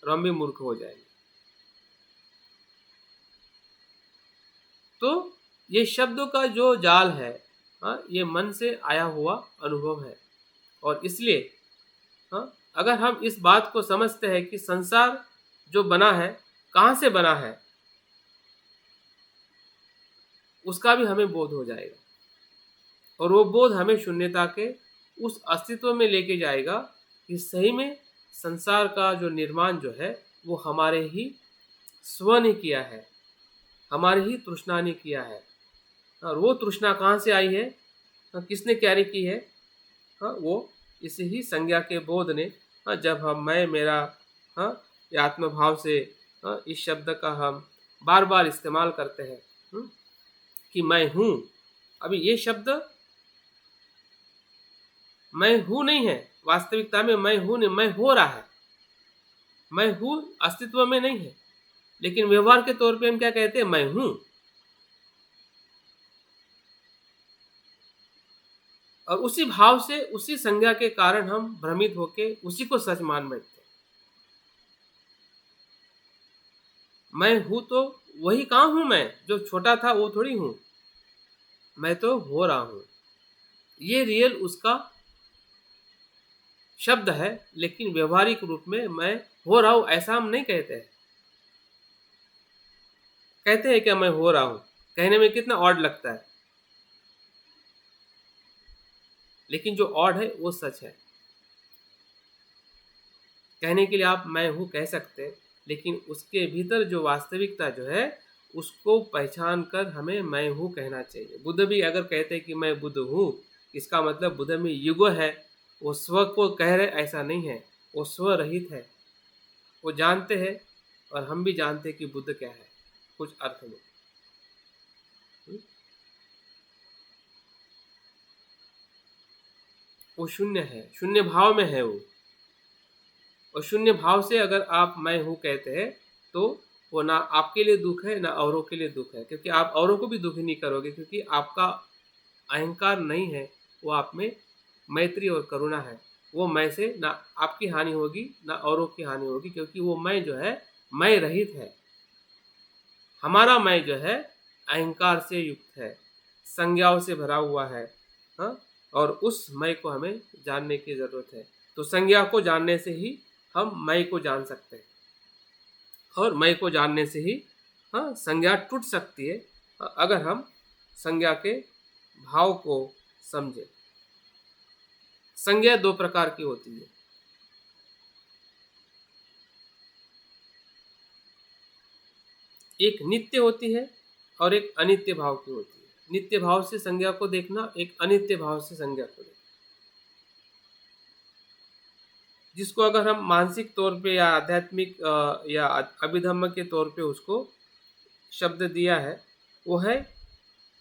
Speaker 1: और हम भी मूर्ख हो जाएंगे। तो ये शब्दों का जो जाल है, ये मन से आया हुआ अनुभव है। और इसलिए अगर हम इस बात को समझते हैं कि संसार जो बना है कहाँ से बना है, उसका भी हमें बोध हो जाएगा। और वो बोध हमें शून्यता के उस अस्तित्व में लेके जाएगा कि सही में संसार का जो निर्माण जो है वो हमारे ही स्व ने किया है, हमारे ही तृष्णा ने किया है। और वो तृष्णा कहाँ से आई है, किसने क्यारी की है? वो इसी ही संज्ञा के बोध ने, जब हम मैं मेरा ये आत्मभाव से इस शब्द का हम बार बार इस्तेमाल करते हैं कि मैं हूँ। अभी ये शब्द मैं हूँ नहीं है, वास्तविकता में मैं हूँ नहीं, मैं हो रहा है। मैं हूँ अस्तित्व में नहीं है, लेकिन व्यवहार के तौर पे हम क्या कहते हैं? मैं हूँ। और उसी भाव से, उसी संज्ञा के कारण हम भ्रमित होके उसी को सच मान बैठते हैं। मैं हूँ तो वही कहाँ हूँ? मैं जो छोटा था वो थोड़ी हूँ, मैं तो हो रहा हूँ। ये रियल उसका शब्द है, लेकिन व्यवहारिक रूप में मैं हो रहा हूँ ऐसा हम नहीं कहते हैं। कहते हैं क्या मैं हो रहा हूँ? कहने में कितना ऑड लगता है, लेकिन जो ऑड है वो सच है। कहने के लिए आप मैं हूँ कह सकते हैं, लेकिन उसके भीतर जो वास्तविकता जो है उसको पहचान कर हमें मैं हूँ कहना चाहिए। बुद्ध भी अगर कहते हैं कि मैं बुद्ध हूँ, इसका मतलब बुद्ध में युगो है, वो स्व को कह रहे ऐसा नहीं है, वो स्व रहित है। वो जानते हैं और हम भी जानते हैं कि बुद्ध क्या है कुछ अर्थ में। वो शून्य है, शून्य भाव में है वो। और शून्य भाव से अगर आप मैं हूँ कहते हैं तो वो ना आपके लिए दुख है ना औरों के लिए दुख है, क्योंकि आप औरों को भी दुखी नहीं करोगे, क्योंकि आपका अहंकार नहीं है, वो आप में मैत्री और करुणा है। वो मैं से ना आपकी हानि होगी ना औरों की हानि होगी, क्योंकि वो मैं जो है मैं रहित है। हमारा मैं जो है अहंकार से युक्त है, संज्ञाओं से भरा हुआ है। और उस मैं को हमें जानने की जरूरत है। तो संज्ञा को जानने से ही हम मैं को जान सकते हैं, और मैं को जानने से ही संज्ञा टूट सकती है, अगर हम संज्ञा के भाव को समझे। संज्ञा दो प्रकार की होती है, एक नित्य होती है और एक अनित्य भाव की होती है। नित्य भाव से संज्ञा को देखना, एक अनित्य भाव से संज्ञा को देखना। जिसको अगर हम मानसिक तौर पे या आध्यात्मिक या अभिधम्म के तौर पे उसको शब्द दिया है, वो है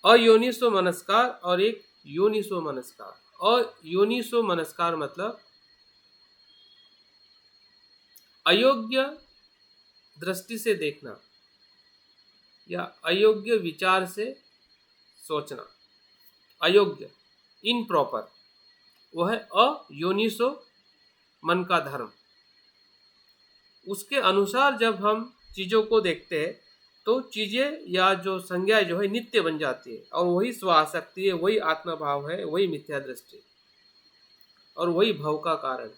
Speaker 1: अयोनिसो मनस्कार और एक योनिसो मनस्कार। अयोनिसो मनस्कार मतलब अयोग्य दृष्टि से देखना या अयोग्य विचार से सोचना। अयोग्य, इनप्रॉपर, वो है अयोनिसो मन का धर्म। उसके अनुसार जब हम चीज़ों को देखते हैं तो चीज़ें या जो संज्ञा जो है नित्य बन जाती है, और वही स्वासक्ति है, वही आत्मभाव है, वही मिथ्या दृष्टि। और वही भव का कारण।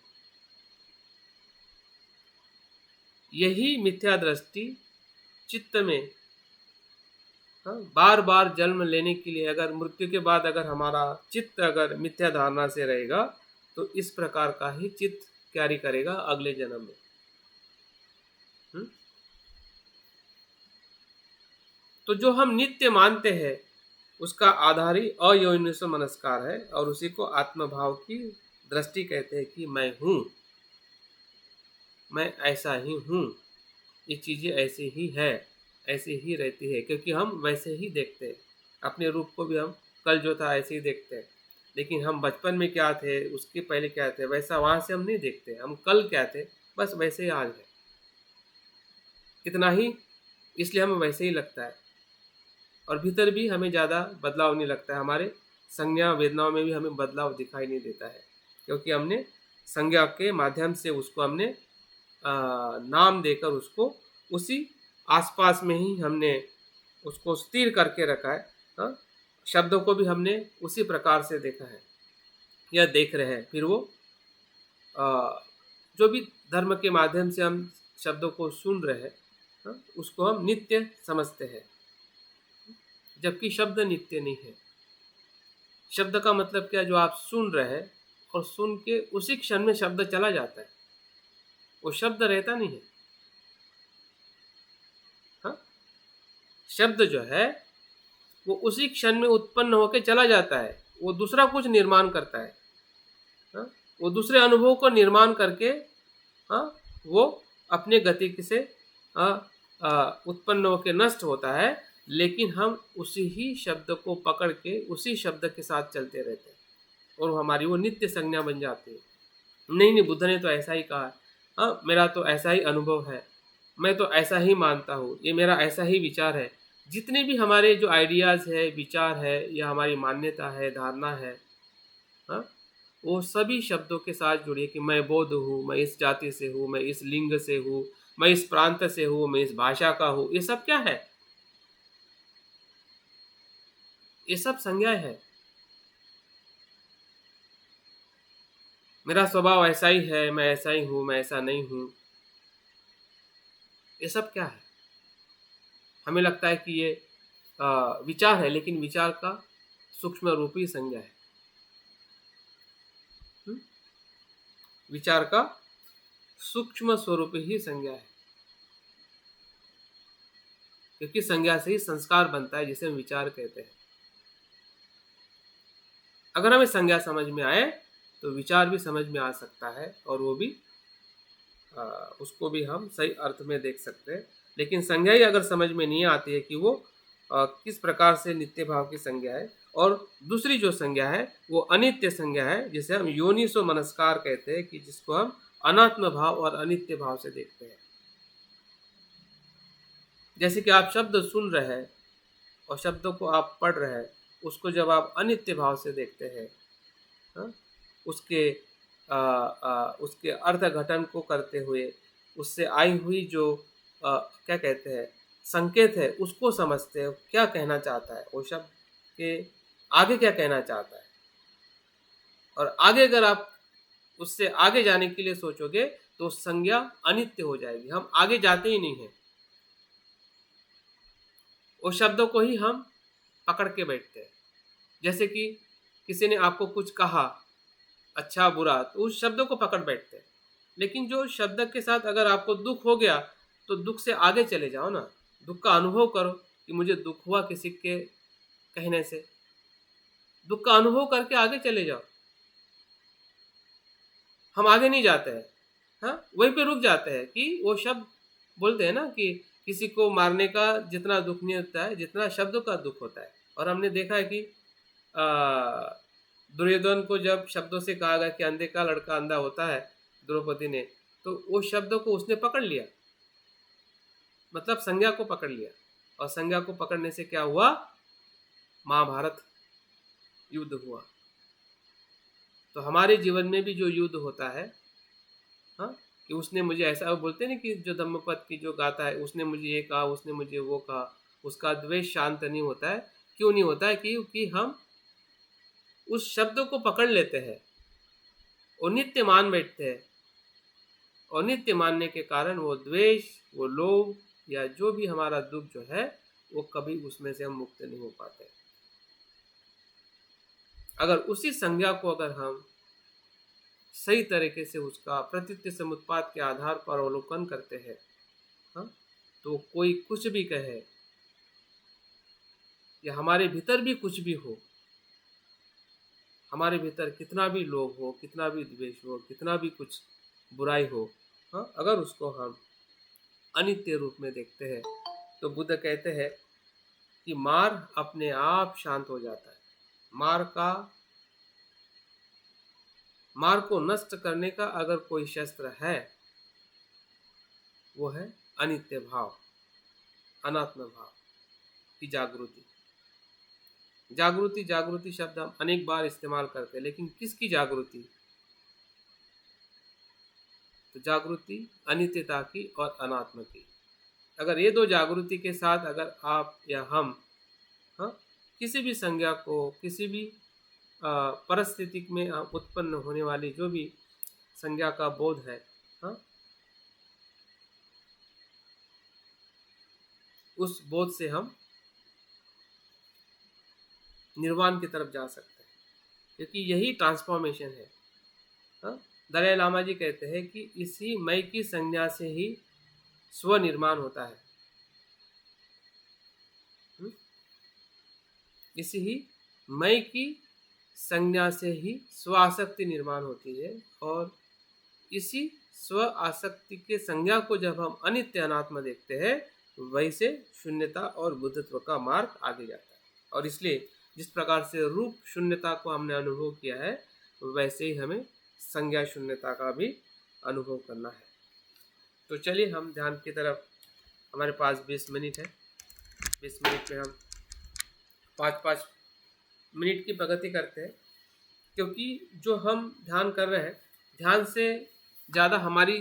Speaker 1: यही मिथ्या दृष्टि चित्त में बार बार जन्म लेने के लिए, अगर मृत्यु के बाद अगर हमारा चित्त अगर मिथ्या धारणा से रहेगा तो इस प्रकार का ही चित्त कार्य करेगा अगले जन्म में। तो जो हम नित्य मानते हैं उसका आधार ही अयोनिसो मनस्कार है, और उसी को आत्मभाव की दृष्टि कहते हैं कि मैं हूँ, मैं ऐसा ही हूँ, ये चीज़ें ऐसे ही है, ऐसे ही रहती है, क्योंकि हम वैसे ही देखते हैं। अपने रूप को भी हम कल जो था ऐसे ही देखते हैं, लेकिन हम बचपन में क्या थे, उसके पहले क्या थे, वैसा वहाँ से हम नहीं देखते। हम कल क्या थे बस वैसे ही आज है, इतना ही, इसलिए हमें वैसे ही लगता है। और भीतर भी हमें ज़्यादा बदलाव नहीं लगता है, हमारे संज्ञा वेदनाओं में भी हमें बदलाव दिखाई नहीं देता है, क्योंकि हमने संज्ञा के माध्यम से उसको हमने नाम देकर उसको उसी आसपास में ही हमने उसको स्थिर करके रखा है। हाँ? शब्दों को भी हमने उसी प्रकार से देखा है या देख रहे हैं। फिर वो जो भी धर्म के माध्यम से हम शब्दों को सुन रहे हैं, हाँ? उसको हम नित्य समझते हैं, जबकि शब्द नित्य नहीं है। शब्द का मतलब क्या, जो आप सुन रहे हैं और सुन के उसी क्षण में शब्द चला जाता है, वो शब्द रहता नहीं है। हाँ? शब्द जो है वो उसी क्षण में उत्पन्न होकर चला जाता है, वो दूसरा कुछ निर्माण करता है। हाँ? वो दूसरे अनुभव को निर्माण करके वो अपने गति से उत्पन्न होकर नष्ट होता है, लेकिन हम उसी ही शब्द को पकड़ के उसी शब्द के साथ चलते रहते हैं, और हमारी वो नित्य संज्ञा बन जाती है। नहीं, बुद्ध ने तो ऐसा ही कहा, हाँ मेरा तो ऐसा ही अनुभव है, मैं तो ऐसा ही मानता हूँ, ये मेरा ऐसा ही विचार है। जितने भी हमारे जो आइडियाज़ है, विचार है, या हमारी मान्यता है, धारणा है, हाँ, वो सभी शब्दों के साथ जुड़िए कि मैं बौद्ध हूँ, मैं इस जाति से हूँ, मैं इस लिंग से हूँ, मैं इस प्रांत से हूँ, मैं इस भाषा का हूँ। ये सब क्या है? ये सब संज्ञा है। मेरा स्वभाव ऐसा ही है, मैं ऐसा ही हूँ, मैं ऐसा नहीं हूँ, ये सब क्या है? हमें लगता है कि ये विचार है, लेकिन विचार का सूक्ष्म रूप ही संज्ञा है। विचार का सूक्ष्म स्वरूप ही संज्ञा है, क्योंकि संज्ञा से ही संस्कार बनता है, जिसे हम विचार कहते हैं। अगर हमें संज्ञा समझ में आए तो विचार भी समझ में आ सकता है, और वो भी उसको भी हम सही अर्थ में देख सकते हैं। लेकिन संज्ञा ही अगर समझ में नहीं आती है कि वो किस प्रकार से नित्य भाव की संज्ञा है, और दूसरी जो संज्ञा है वो अनित्य संज्ञा है, जिसे हम योनिसो मनस्कार कहते हैं, कि जिसको हम अनात्म भाव और अनित्य भाव से देखते हैं। जैसे कि आप शब्द सुन रहे हैं और शब्दों को आप पढ़ रहे हैं, उसको जब आप अनित्य भाव से देखते हैं, हाँ? उसके अर्थ घटन को करते हुए उससे आई हुई जो क्या कहते हैं संकेत है, उसको समझते हैं क्या कहना चाहता है, वो शब्द के आगे क्या कहना चाहता है। और आगे अगर आप उससे आगे जाने के लिए सोचोगे तो संज्ञा अनित्य हो जाएगी, हम आगे जाते ही नहीं हैं, उस शब्दों को ही हम पकड़ के बैठते हैं। जैसे कि किसी ने आपको कुछ कहा, अच्छा बुरा, तो उस शब्दों को पकड़ बैठते हैं। लेकिन जो शब्द के साथ अगर आपको दुख हो गया तो दुख से आगे चले जाओ ना, दुख का अनुभव करो कि मुझे दुख हुआ किसी के कहने से, दुख का अनुभव करके आगे चले जाओ। हम आगे नहीं जाते हैं, हाँ वहीं पे रुक जाते हैं कि वो शब्द बोलते हैं ना कि किसी को मारने का जितना दुख नहीं होता है जितना शब्दों का दुख होता है। और हमने देखा है कि दुर्योधन को जब शब्दों से कहा गया कि अंधे का लड़का अंधा होता है, द्रौपदी ने, तो वो शब्दों को उसने पकड़ लिया, मतलब संज्ञा को पकड़ लिया। और संज्ञा को पकड़ने से क्या हुआ, महाभारत युद्ध हुआ। तो हमारे जीवन में भी जो युद्ध होता है, हाँ, कि उसने मुझे ऐसा, बोलते हैं ना कि जो धम्मपद की जो गाता है, उसने मुझे ये कहा, उसने मुझे वो कहा, उसका द्वेष शांत नहीं होता है। क्यों नहीं होता है? क्योंकि हम उस शब्द को पकड़ लेते हैं, वो नित्य मान बैठते हैं, और नित्य मानने के कारण वो द्वेष, वो लोभ या जो भी हमारा दुख जो है वो कभी उसमें से हम मुक्त नहीं हो पाते। अगर उसी संज्ञा को अगर हम सही तरीके से उसका प्रतीत्य समुत्पाद के आधार पर अवलोकन करते हैं, हाँ, तो कोई कुछ भी कहे या हमारे भीतर भी कुछ भी हो, हमारे भीतर कितना भी लोभ हो, कितना भी द्वेष हो, कितना भी कुछ बुराई हो, हाँ, अगर उसको हम अनित्य रूप में देखते हैं तो बुद्ध कहते हैं कि मार अपने आप शांत हो जाता है। मार को नष्ट करने का अगर कोई शस्त्र है वो है अनित्य भाव, अनात्म भाव की जागृति। जागृति जागृति शब्द हम अनेक बार इस्तेमाल करते हैं, लेकिन किसकी जागृति? तो जागृति अनित्यता की और अनात्म की। अगर ये दो जागृति के साथ अगर आप या हम, हाँ, किसी भी संज्ञा को, किसी भी परिस्थिति में उत्पन्न होने वाली जो भी संज्ञा का बोध है, हाँ, उस बोध से हम निर्वाण की तरफ जा सकते हैं, क्योंकि यही ट्रांसफॉर्मेशन है। हाँ, दलाई लामा जी कहते हैं कि इसी मैं की संज्ञा से ही स्वनिर्माण होता है। इसी ही मैं की संज्ञा से ही स्व आसक्ति निर्माण होती है, और इसी स्व आसक्ति के संज्ञा को जब हम अनित्य अनात्मा देखते हैं वैसे शून्यता और बुद्धत्व का मार्ग आगे जाता है। और इसलिए जिस प्रकार से रूप शून्यता को हमने अनुभव किया है वैसे ही हमें संज्ञा शून्यता का भी अनुभव करना है। तो चलिए हम ध्यान की तरफ, हमारे पास 20 मिनट है, 20 मिनट में हम 5-5 मिनट की प्रगति करते हैं, क्योंकि जो हम ध्यान कर रहे हैं, ध्यान से ज़्यादा हमारी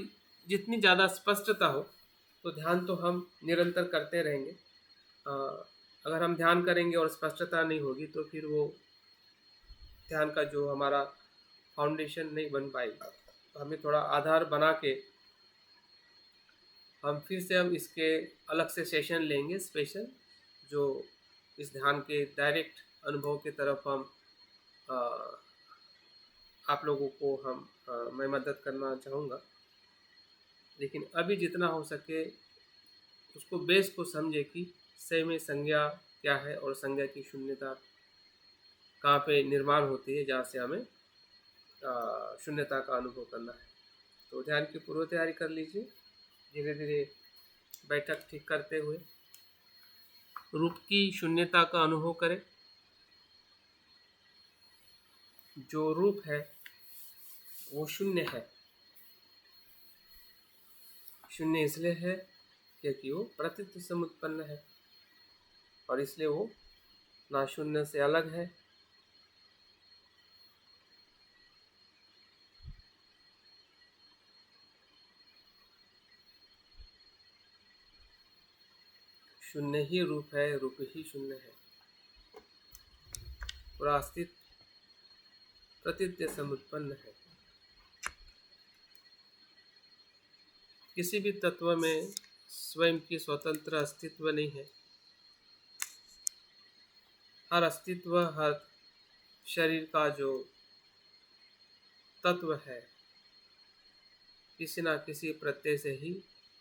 Speaker 1: जितनी ज़्यादा स्पष्टता हो तो ध्यान तो हम निरंतर करते रहेंगे। अगर हम ध्यान करेंगे और स्पष्टता नहीं होगी तो फिर वो ध्यान का जो हमारा फाउंडेशन नहीं बन पाएगा। तो हमें थोड़ा आधार बना के हम फिर से हम इसके अलग से सेशन लेंगे स्पेशल, जो इस ध्यान के डायरेक्ट अनुभव की तरफ हम आप लोगों को मैं मदद करना चाहूँगा। लेकिन अभी जितना हो सके उसको बेस को समझे कि सही में संज्ञा क्या है और संज्ञा की शून्यता कहाँ पे निर्माण होती है, जहाँ से हमें शून्यता का अनुभव करना है। तो ध्यान की पूर्व तैयारी कर लीजिए, धीरे धीरे बैठक ठीक करते हुए रूप की शून्यता का अनुभव करें। जो रूप है वो शून्य है। शून्य इसलिए है क्योंकि वो प्रतीत से उत्पन्न है, और इसलिए वो ना शून्य से अलग है शून्य ही रूप है, रूप ही शून्य है। पूरा अस्तित्व प्रतीत से उत्पन्न है। किसी भी तत्व में स्वयं की स्वतंत्र अस्तित्व नहीं है। हर अस्तित्व, हर शरीर का जो तत्व है किसी ना किसी प्रत्यय से ही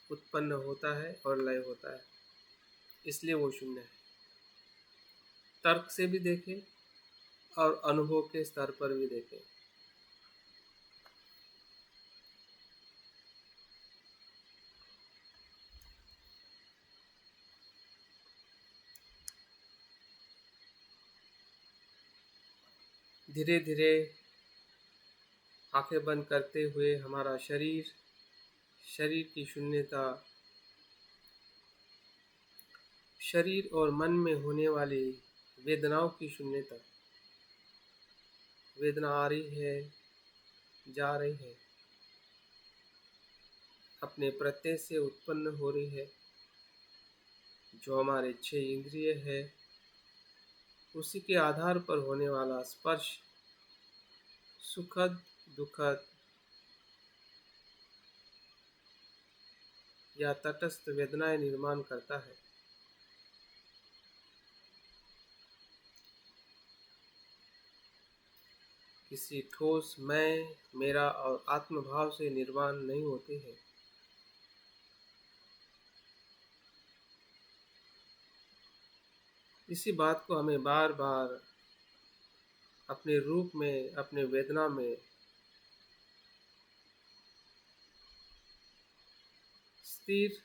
Speaker 1: उत्पन्न होता है और लय होता है, इसलिए वो शून्य है। तर्क से भी देखें और अनुभव के स्तर पर भी देखें। धीरे धीरे आंखें बंद करते हुए हमारा शरीर, शरीर की शून्यता, शरीर और मन में होने वाली वेदनाओं की शून्यता, वेदना आ रही है, जा रही है, अपने प्रत्यय से उत्पन्न हो रही है, जो हमारे 6 इंद्रिय है उसी के आधार पर होने वाला स्पर्श, सुखद दुखद या तटस्थ वेदनाएं निर्माण करता है। किसी ठोस मैं, मेरा और आत्मभाव से निर्माण नहीं होते हैं। इसी बात को हमें बार बार अपने रूप में, अपने वेदना में स्थिर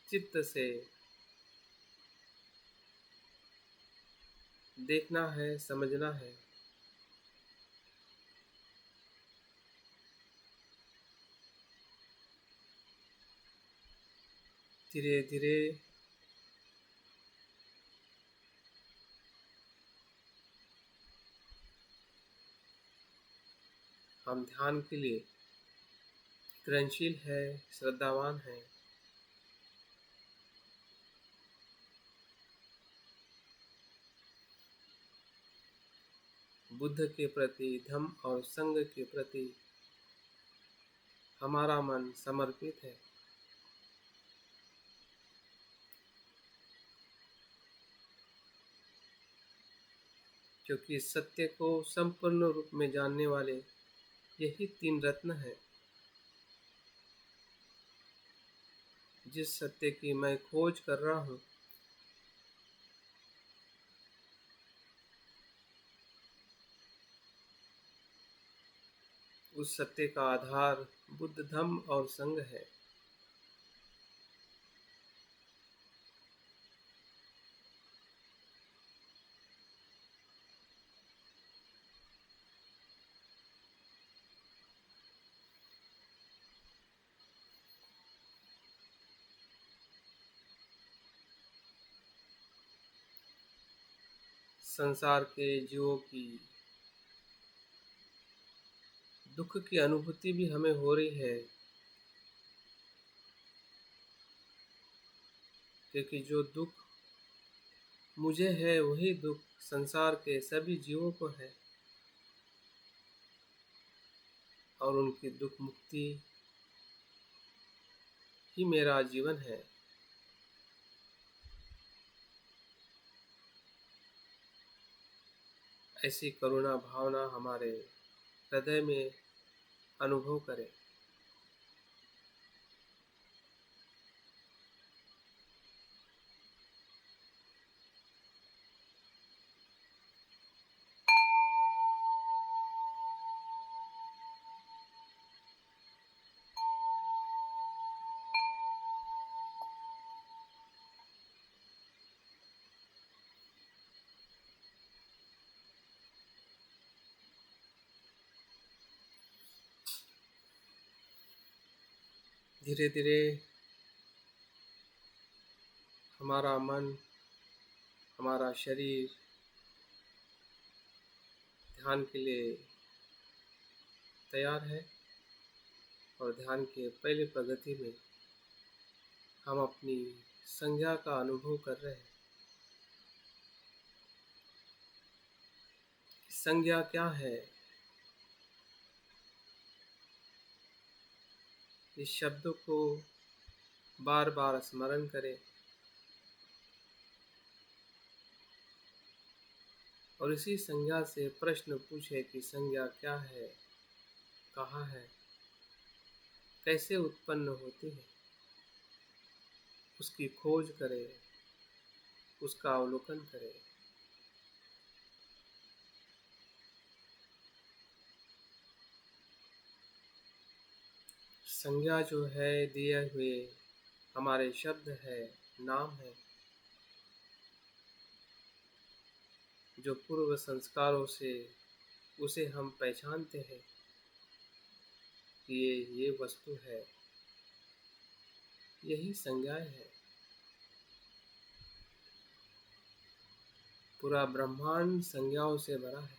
Speaker 1: चित्त से देखना है, समझना है। धीरे धीरे हम ध्यान के लिए ग्रहणशील है, श्रद्धावान है। बुद्ध के प्रति, धम्म और संघ के प्रति हमारा मन समर्पित है। क्योंकि सत्य को संपूर्ण रूप में जानने वाले यही तीन रत्न हैं। जिस सत्य की मैं खोज कर रहा हूँ, उस सत्य का आधार बुद्ध, धम्म और संघ है। संसार के जीवों की दुख की अनुभूति भी हमें हो रही है, क्योंकि जो दुख मुझे है वही दुख संसार के सभी जीवों को है, और उनकी दुख मुक्ति ही मेरा जीवन है। ऐसी करुणा भावना हमारे हृदय में अनुभव करें। धीरे धीरे हमारा मन, हमारा शरीर ध्यान के लिए तैयार है, और ध्यान के पहले प्रगति में हम अपनी संज्ञा का अनुभव कर रहे हैं। संज्ञा क्या है? इस शब्द को बार बार स्मरण करें और इसी संज्ञा से प्रश्न पूछे कि संज्ञा क्या है, कहाँ है, कैसे उत्पन्न होती है। उसकी खोज करें, उसका अवलोकन करें। संज्ञा जो है दिए हुए हमारे शब्द है, नाम है, जो पूर्व संस्कारों से उसे हम पहचानते हैं कि ये वस्तु है। यही संज्ञाएं है। पूरा ब्रह्मांड संज्ञाओं से भरा है।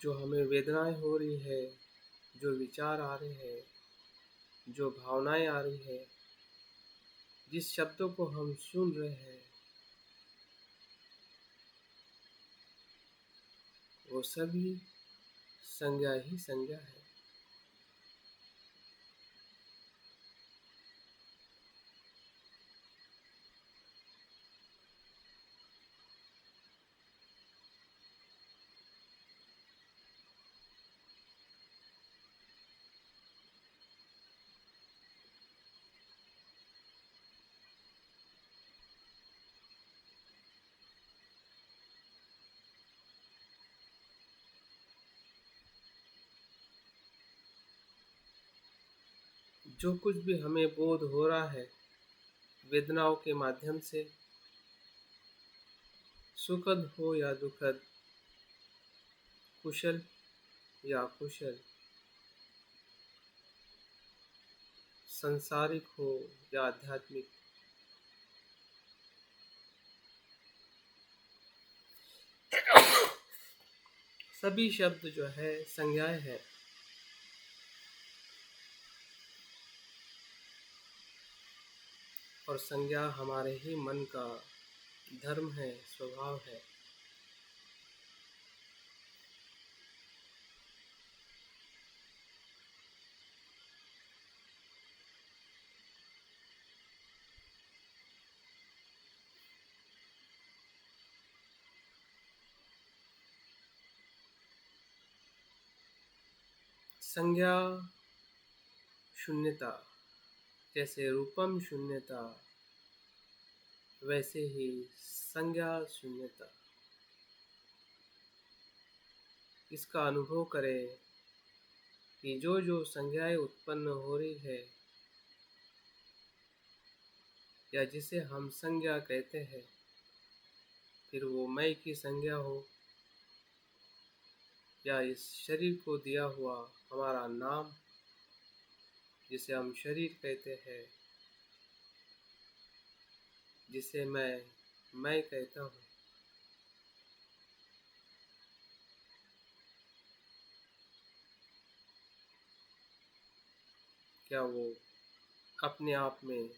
Speaker 1: जो हमें वेदनाएं हो रही है, जो विचार आ रहे हैं, जो भावनाएं आ रही है, जिस शब्दों को हम सुन रहे हैं वो सभी संज्ञा ही संज्ञा है। जो कुछ भी हमें बोध हो रहा है वेदनाओं के माध्यम से, सुखद हो या दुखद, कुशल या अकुशल, संसारिक हो या आध्यात्मिक, सभी शब्द जो है संज्ञाएं हैं। और संज्ञा हमारे ही मन का धर्म है, स्वभाव है। संज्ञा शून्यता, जैसे रूपम शून्यता वैसे ही संज्ञा शून्यता। इसका अनुभव करें कि जो जो संज्ञाएं उत्पन्न हो रही है या जिसे हम संज्ञा कहते हैं, फिर वो मैं की संज्ञा हो या इस शरीर को दिया हुआ हमारा नाम जिसे हम शरीर कहते हैं, जिसे मैं कहता हूँ, क्या वो अपने आप में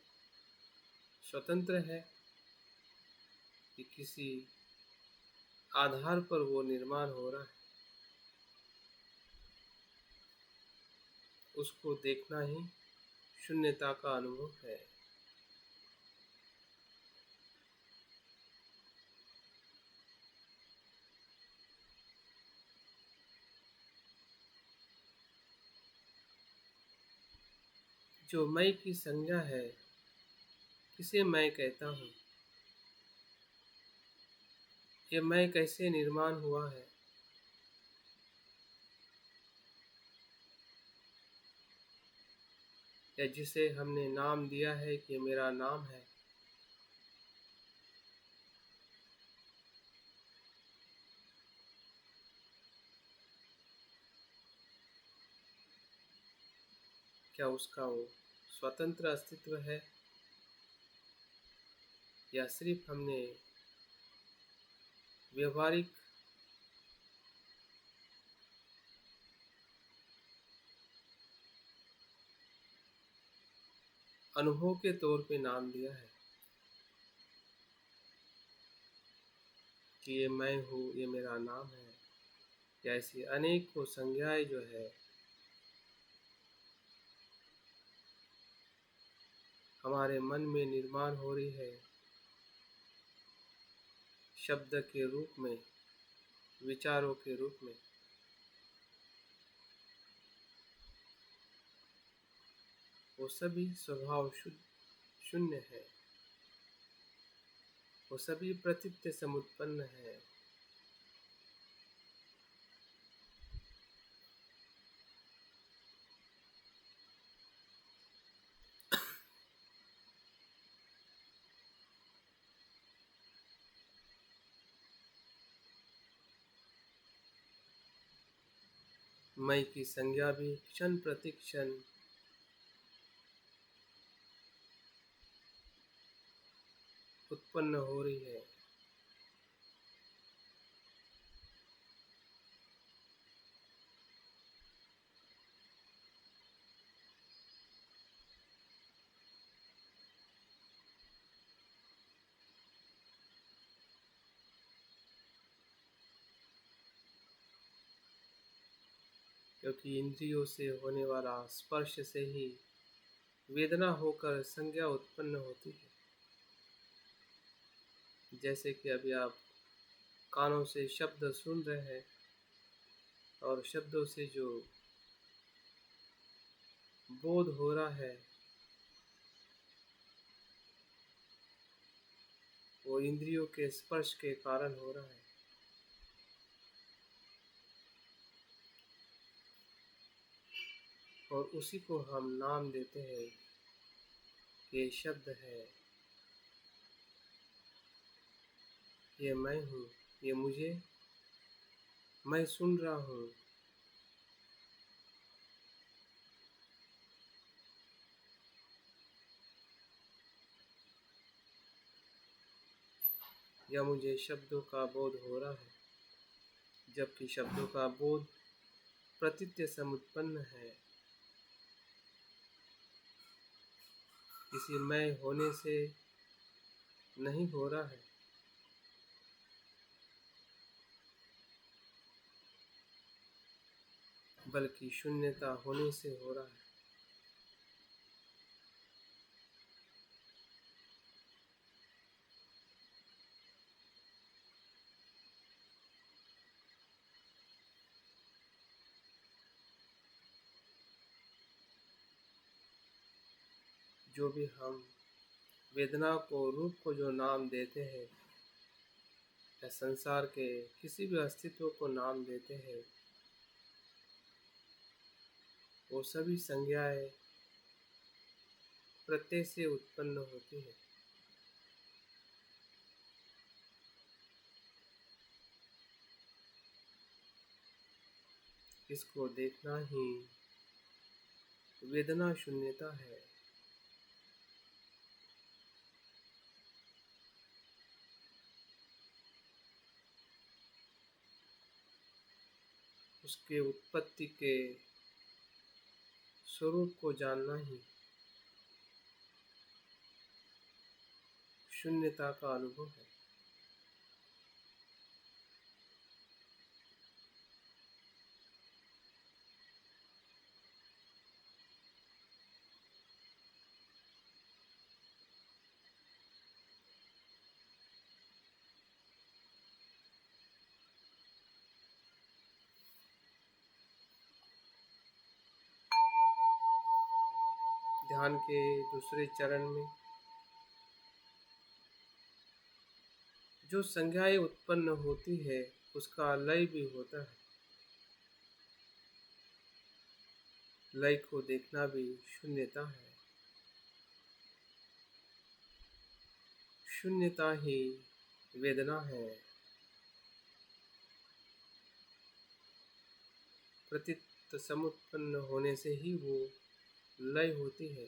Speaker 1: स्वतंत्र है कि किसी आधार पर वो निर्माण हो रहा है? उसको देखना ही शून्यता का अनुभव है। जो मैं की संज्ञा है, किसे मैं कहता हूँ, ये मैं कैसे निर्माण हुआ है? या जिसे हमने नाम दिया है कि मेरा नाम है, क्या उसका वो स्वतंत्र अस्तित्व है या सिर्फ हमने व्यवहारिक अनुभव के तौर पे नाम दिया है कि ये मैं हूँ, ये मेरा नाम है? या ऐसी अनेकों संज्ञाएं जो है हमारे मन में निर्माण हो रही है, शब्द के रूप में, विचारों के रूप में, वो सभी स्वभाव शून्य है, वो सभी प्रतीत्य समुत्पन्न है। मैं की संज्ञा भी क्षण प्रति क्षण उत्पन्न हो रही है। क्योंकि इंद्रियों से होने वाला स्पर्श से ही वेदना होकर संज्ञा उत्पन्न होती है। जैसे कि अभी आप कानों से शब्द सुन रहे हैं और शब्दों से जो बोध हो रहा है वो इंद्रियों के स्पर्श के कारण हो रहा है। और उसी को हम नाम देते हैं कि ये शब्द है, ये मैं हूँ, ये मुझे, मैं सुन रहा हूँ। या मुझे शब्दों का बोध हो रहा है, जबकि शब्दों का बोध प्रतीत्य समुत्पन्न है, किसी मैं होने से नहीं हो रहा है, बल्कि शून्यता होने से हो रहा है। जो भी हम वेदना को, रूप को जो नाम देते हैं या संसार के किसी भी अस्तित्व को नाम देते हैं, वो सभी संज्ञाएं प्रत्यय से उत्पन्न होती है। इसको देखना ही वेदना शून्यता है। उसके उत्पत्ति के स्वरूप को जानना ही शून्यता का अनुभव है। ध्यान के दूसरे चरण में जो संज्ञाएं उत्पन्न होती है उसका लय भी होता है। लय को देखना भी शून्यता है। शून्यता ही वेदना है। प्रतीत समुत्पन्न होने से ही वो लय होती है।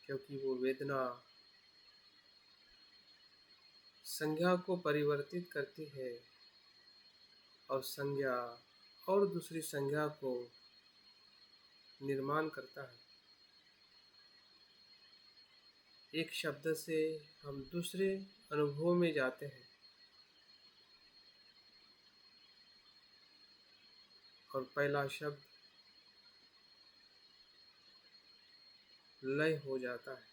Speaker 1: क्योंकि वो वेदना संज्ञा को परिवर्तित करती है और संज्ञा और दूसरी संज्ञा को निर्माण करता है। एक शब्द से हम दूसरे अनुभव में जाते हैं और पहला शब्द लय हो जाता है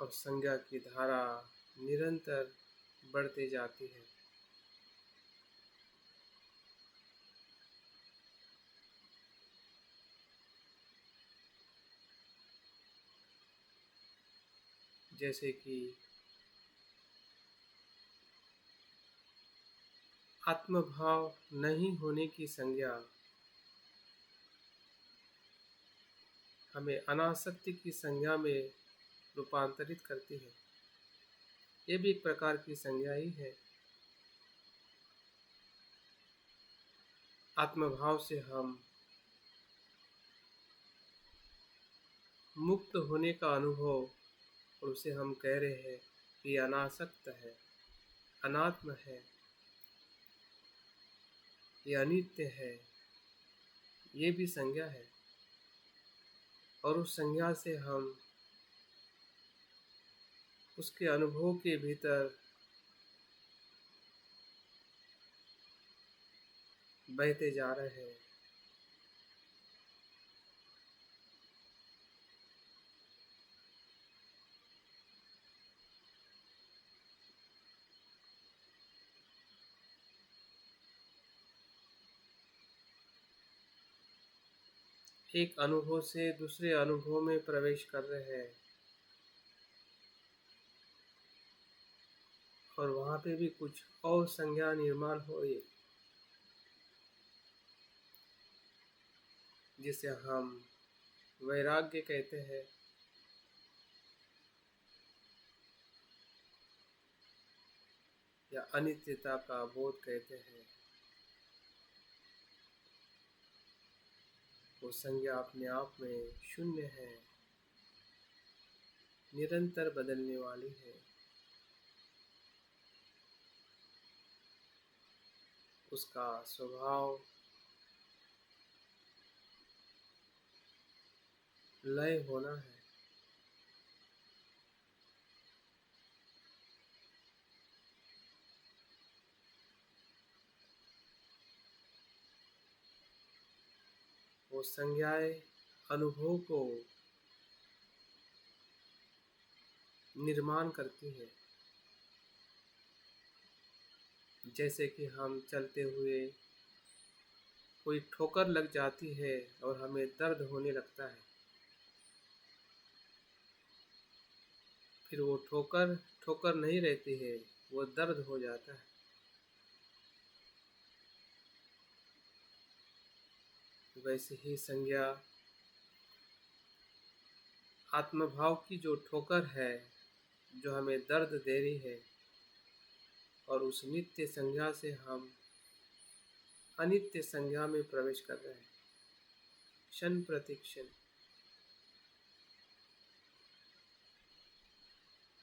Speaker 1: और संज्ञा की धारा निरंतर बढ़ते जाती है। जैसे कि आत्मभाव नहीं होने की संज्ञा हमें अनासक्ति की संज्ञा में रूपांतरित करती है। ये भी एक प्रकार की संज्ञा ही है। आत्मभाव से हम मुक्त होने का अनुभव और उसे हम कह रहे हैं कि अनासक्त है, अनात्म है, ये अनित्य है, ये भी संज्ञा है। और उस संज्ञा से हम उसके अनुभव के भीतर बहते जा रहे हैं। एक अनुभव से दूसरे अनुभव में प्रवेश कर रहे हैं और वहाँ पे भी कुछ और संज्ञा निर्माण हो रही, जिसे हम वैराग्य कहते हैं। या अनित्यता का बोध कहते हैं। वो संज्ञा अपने आप में शून्य है, निरंतर बदलने वाली है। उसका स्वभाव लय होना है। वो संज्ञाएं अनुभव को निर्माण करती है। जैसे कि हम चलते हुए कोई ठोकर लग जाती है और हमें दर्द होने लगता है, फिर वो ठोकर ठोकर नहीं रहती है, वो दर्द हो जाता है। वैसे ही संज्ञा आत्मभाव की जो ठोकर है, जो हमें दर्द दे रही है, और उस नित्य संज्ञा से हम अनित्य संज्ञा में प्रवेश कर रहे हैं, क्षण प्रति क्षण।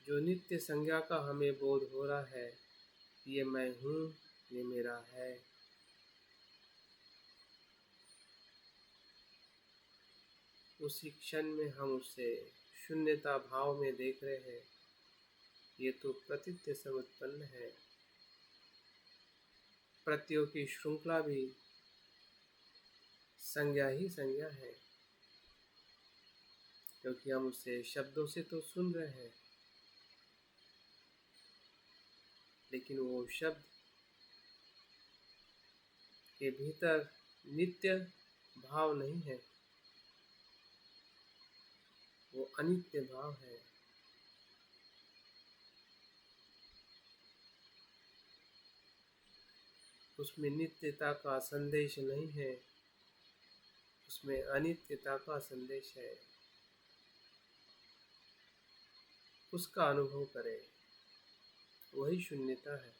Speaker 1: जो नित्य संज्ञा का हमें बोध हो रहा है, ये मैं हूँ, ये मेरा है, उसी क्षण में हम उसे शून्यता भाव में देख रहे हैं। ये तो प्रतीत्य समुत्पन्न है। प्रत्ययों की श्रृंखला भी संज्ञा ही संज्ञा है, क्योंकि हम उसे शब्दों से तो सुन रहे हैं, लेकिन वो शब्द के भीतर नित्य भाव नहीं है, वो अनित्य भाव है। उसमें नित्यता का संदेश नहीं है, उसमें अनित्यता का संदेश है। उसका अनुभव करें, वही शून्यता है।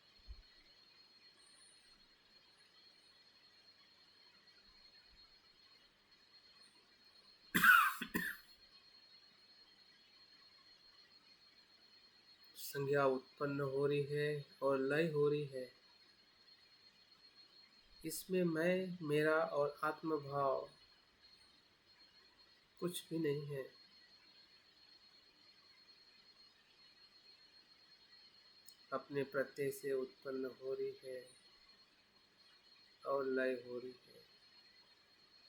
Speaker 1: संज्ञा उत्पन्न हो रही है और लय हो रही है। इसमें मैं, मेरा और आत्मभाव कुछ भी नहीं है। अपने प्रत्यय से उत्पन्न हो रही है और लय हो रही है।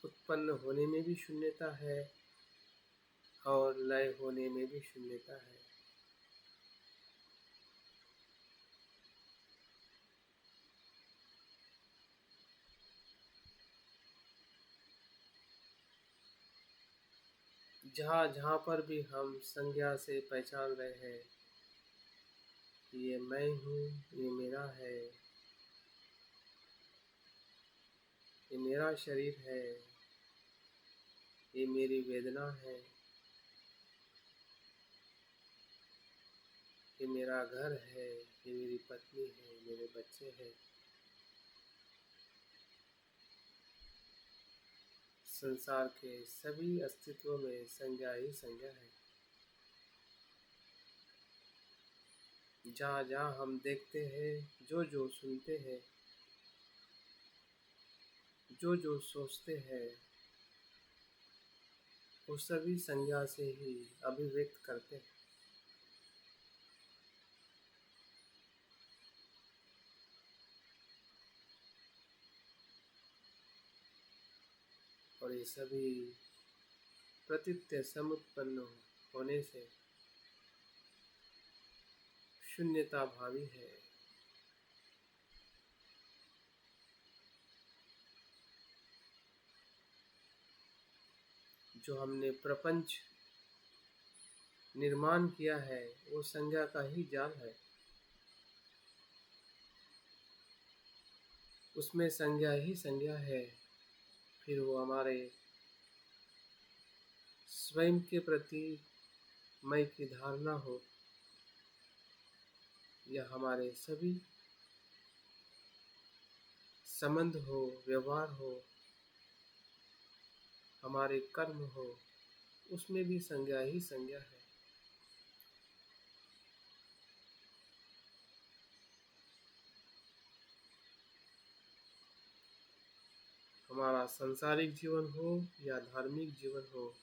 Speaker 1: उत्पन्न होने में भी शून्यता है और लय होने में भी शून्यता है। जहाँ जहाँ पर भी हम संज्ञा से पहचान रहे हैं, ये मैं हूँ, ये मेरा है, ये मेरा शरीर है, ये मेरी वेदना है, ये मेरा घर है, ये मेरी पत्नी है, मेरे बच्चे हैं। संसार के सभी अस्तित्व में संज्ञा ही संज्ञा है। जहाँ जहाँ हम देखते हैं, जो जो सुनते हैं, जो जो सोचते हैं, वो सभी संज्ञा से ही अभिव्यक्त करते हैं। सभी प्रतीत्य समुत्पन्न होने से शून्यता भावी है। जो हमने प्रपंच निर्माण किया है वो संज्ञा का ही जाल है। उसमें संज्ञा ही संज्ञा है। फिर वो हमारे स्वयं के प्रति मैं की धारणा हो या हमारे सभी संबंध हो, व्यवहार हो, हमारे कर्म हो, उसमें भी संज्ञा ही संज्ञा है। हमारा सांसारिक जीवन हो या धार्मिक जीवन हो,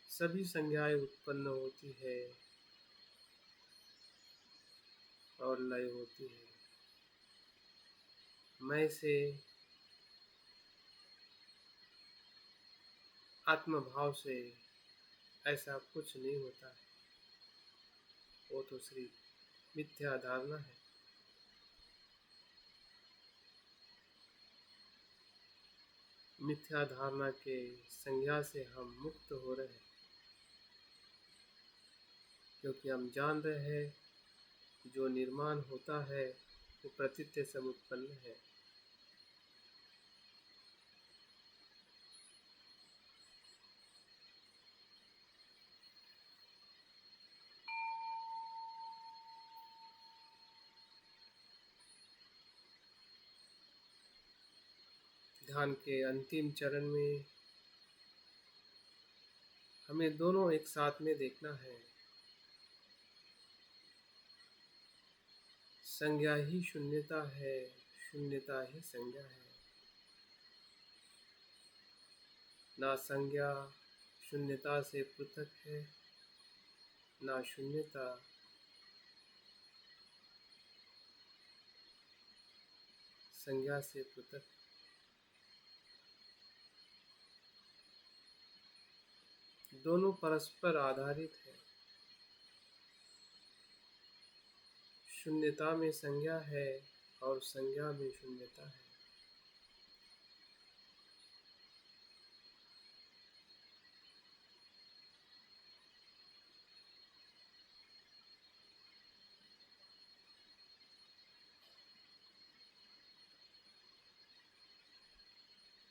Speaker 1: सभी संज्ञाएं उत्पन्न होती है और लय होती है। मैं से आत्मभाव से ऐसा कुछ नहीं होता है। वो तो श्री मिथ्या धारणा है। मिथ्या धारणा के संज्ञा से हम मुक्त हो रहे हैं, क्योंकि हम जान रहे हैं जो निर्माण होता है वो प्रतीत्य से उत्पन्न है। ध्यान के अंतिम चरण में हमें दोनों एक साथ में देखना है। संज्ञा ही शून्यता है, शून्यता ही संज्ञा है। ना संज्ञा शून्यता से पृथक है, ना शून्यता संज्ञा से पृथक। दोनों परस्पर आधारित है। शून्यता में संज्ञा है और संज्ञा में शून्यता है।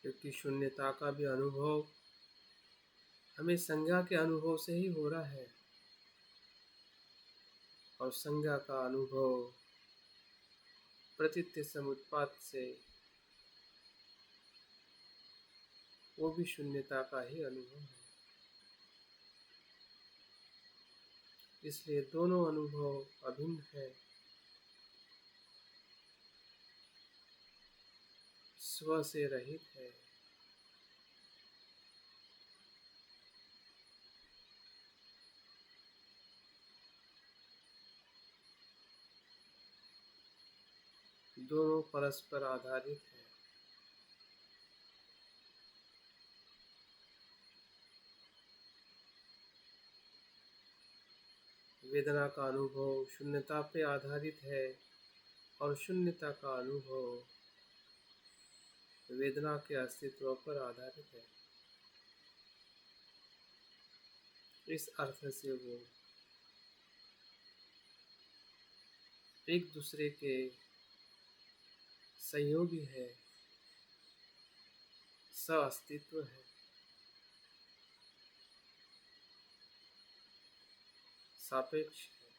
Speaker 1: क्योंकि शून्यता का भी अनुभव हमें संज्ञा के अनुभव से ही हो रहा है, और संज्ञा का अनुभव प्रतीत्य समुत्पाद से वो भी शून्यता का ही अनुभव है। इसलिए दोनों अनुभव अभिन्न है। स्व से रहित है। दोनों परस्पर आधारित है। वेदना का अनुभव शून्यता पे आधारित है और शून्यता का अनुभव वेदना के अस्तित्व पर आधारित है। इस अर्थ से वो एक दूसरे के संयोगी है, सह-अस्तित्व है, सापेक्ष है।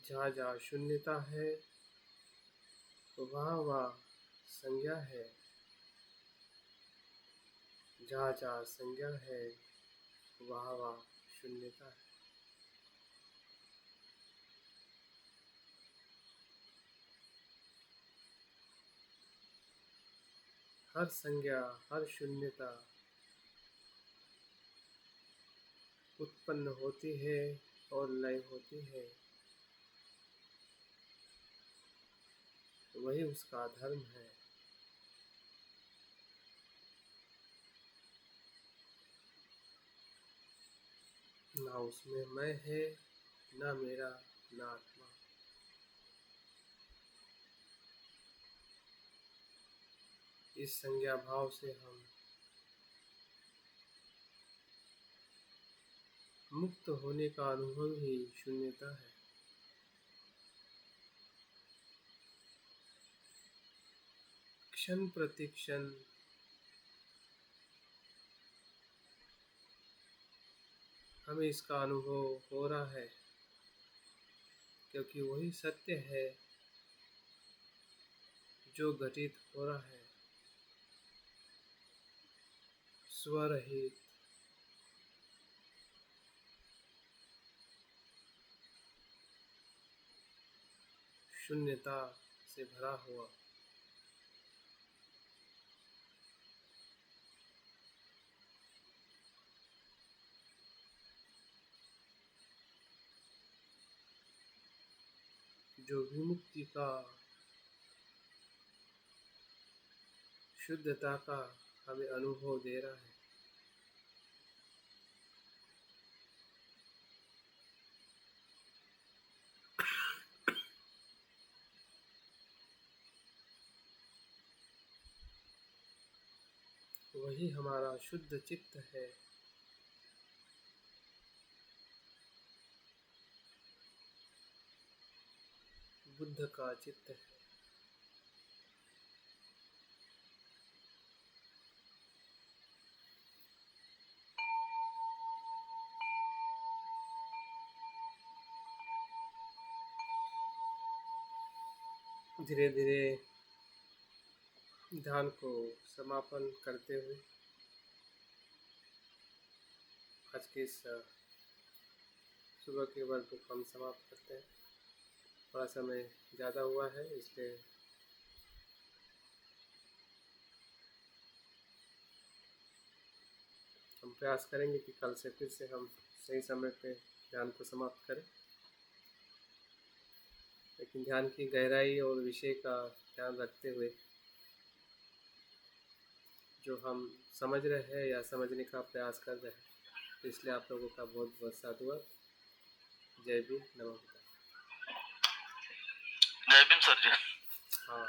Speaker 1: जहाँ जहाँ शून्यता है वहाँ वहाँ संज्ञा है, जहाँ जहाँ संज्ञा है वहाँ वहाँ शून्यता है। हर संज्ञा, हर शून्यता उत्पन्न होती है और लय होती है, वही उसका धर्म है। ना उसमें मैं है, ना मेरा, ना आत्मा। इस संज्ञा भाव से हम मुक्त होने का अनुभव ही शून्यता है। क्षण प्रति क्षण हमें इसका अनुभव हो रहा है, क्योंकि वही सत्य है जो घटित हो रहा है। स्वरहित, शून्यता से भरा हुआ। जो विमुक्ति का, शुद्धता का हमें अनुभव दे रहा है। वही हमारा शुद्ध चित्त है। बुद्ध का चित्त है। धीरे धीरे ध्यान को समापन करते हुए आज के इस सुबह के वर्ग को हम समाप्त करते हैं। थोड़ा समय ज़्यादा हुआ है, इसलिए हम प्रयास करेंगे कि कल से फिर से हम सही समय पे ध्यान को समाप्त करें। लेकिन ध्यान की गहराई और विषय का ध्यान रखते हुए जो हम समझ रहे हैं या समझने का प्रयास कर रहे हैं, तो इसलिए आप लोगों का बहुत बहुत साधुवाद। जय भीम, नमो बुद्धाय।
Speaker 2: जय भीम सर जी।
Speaker 1: हाँ।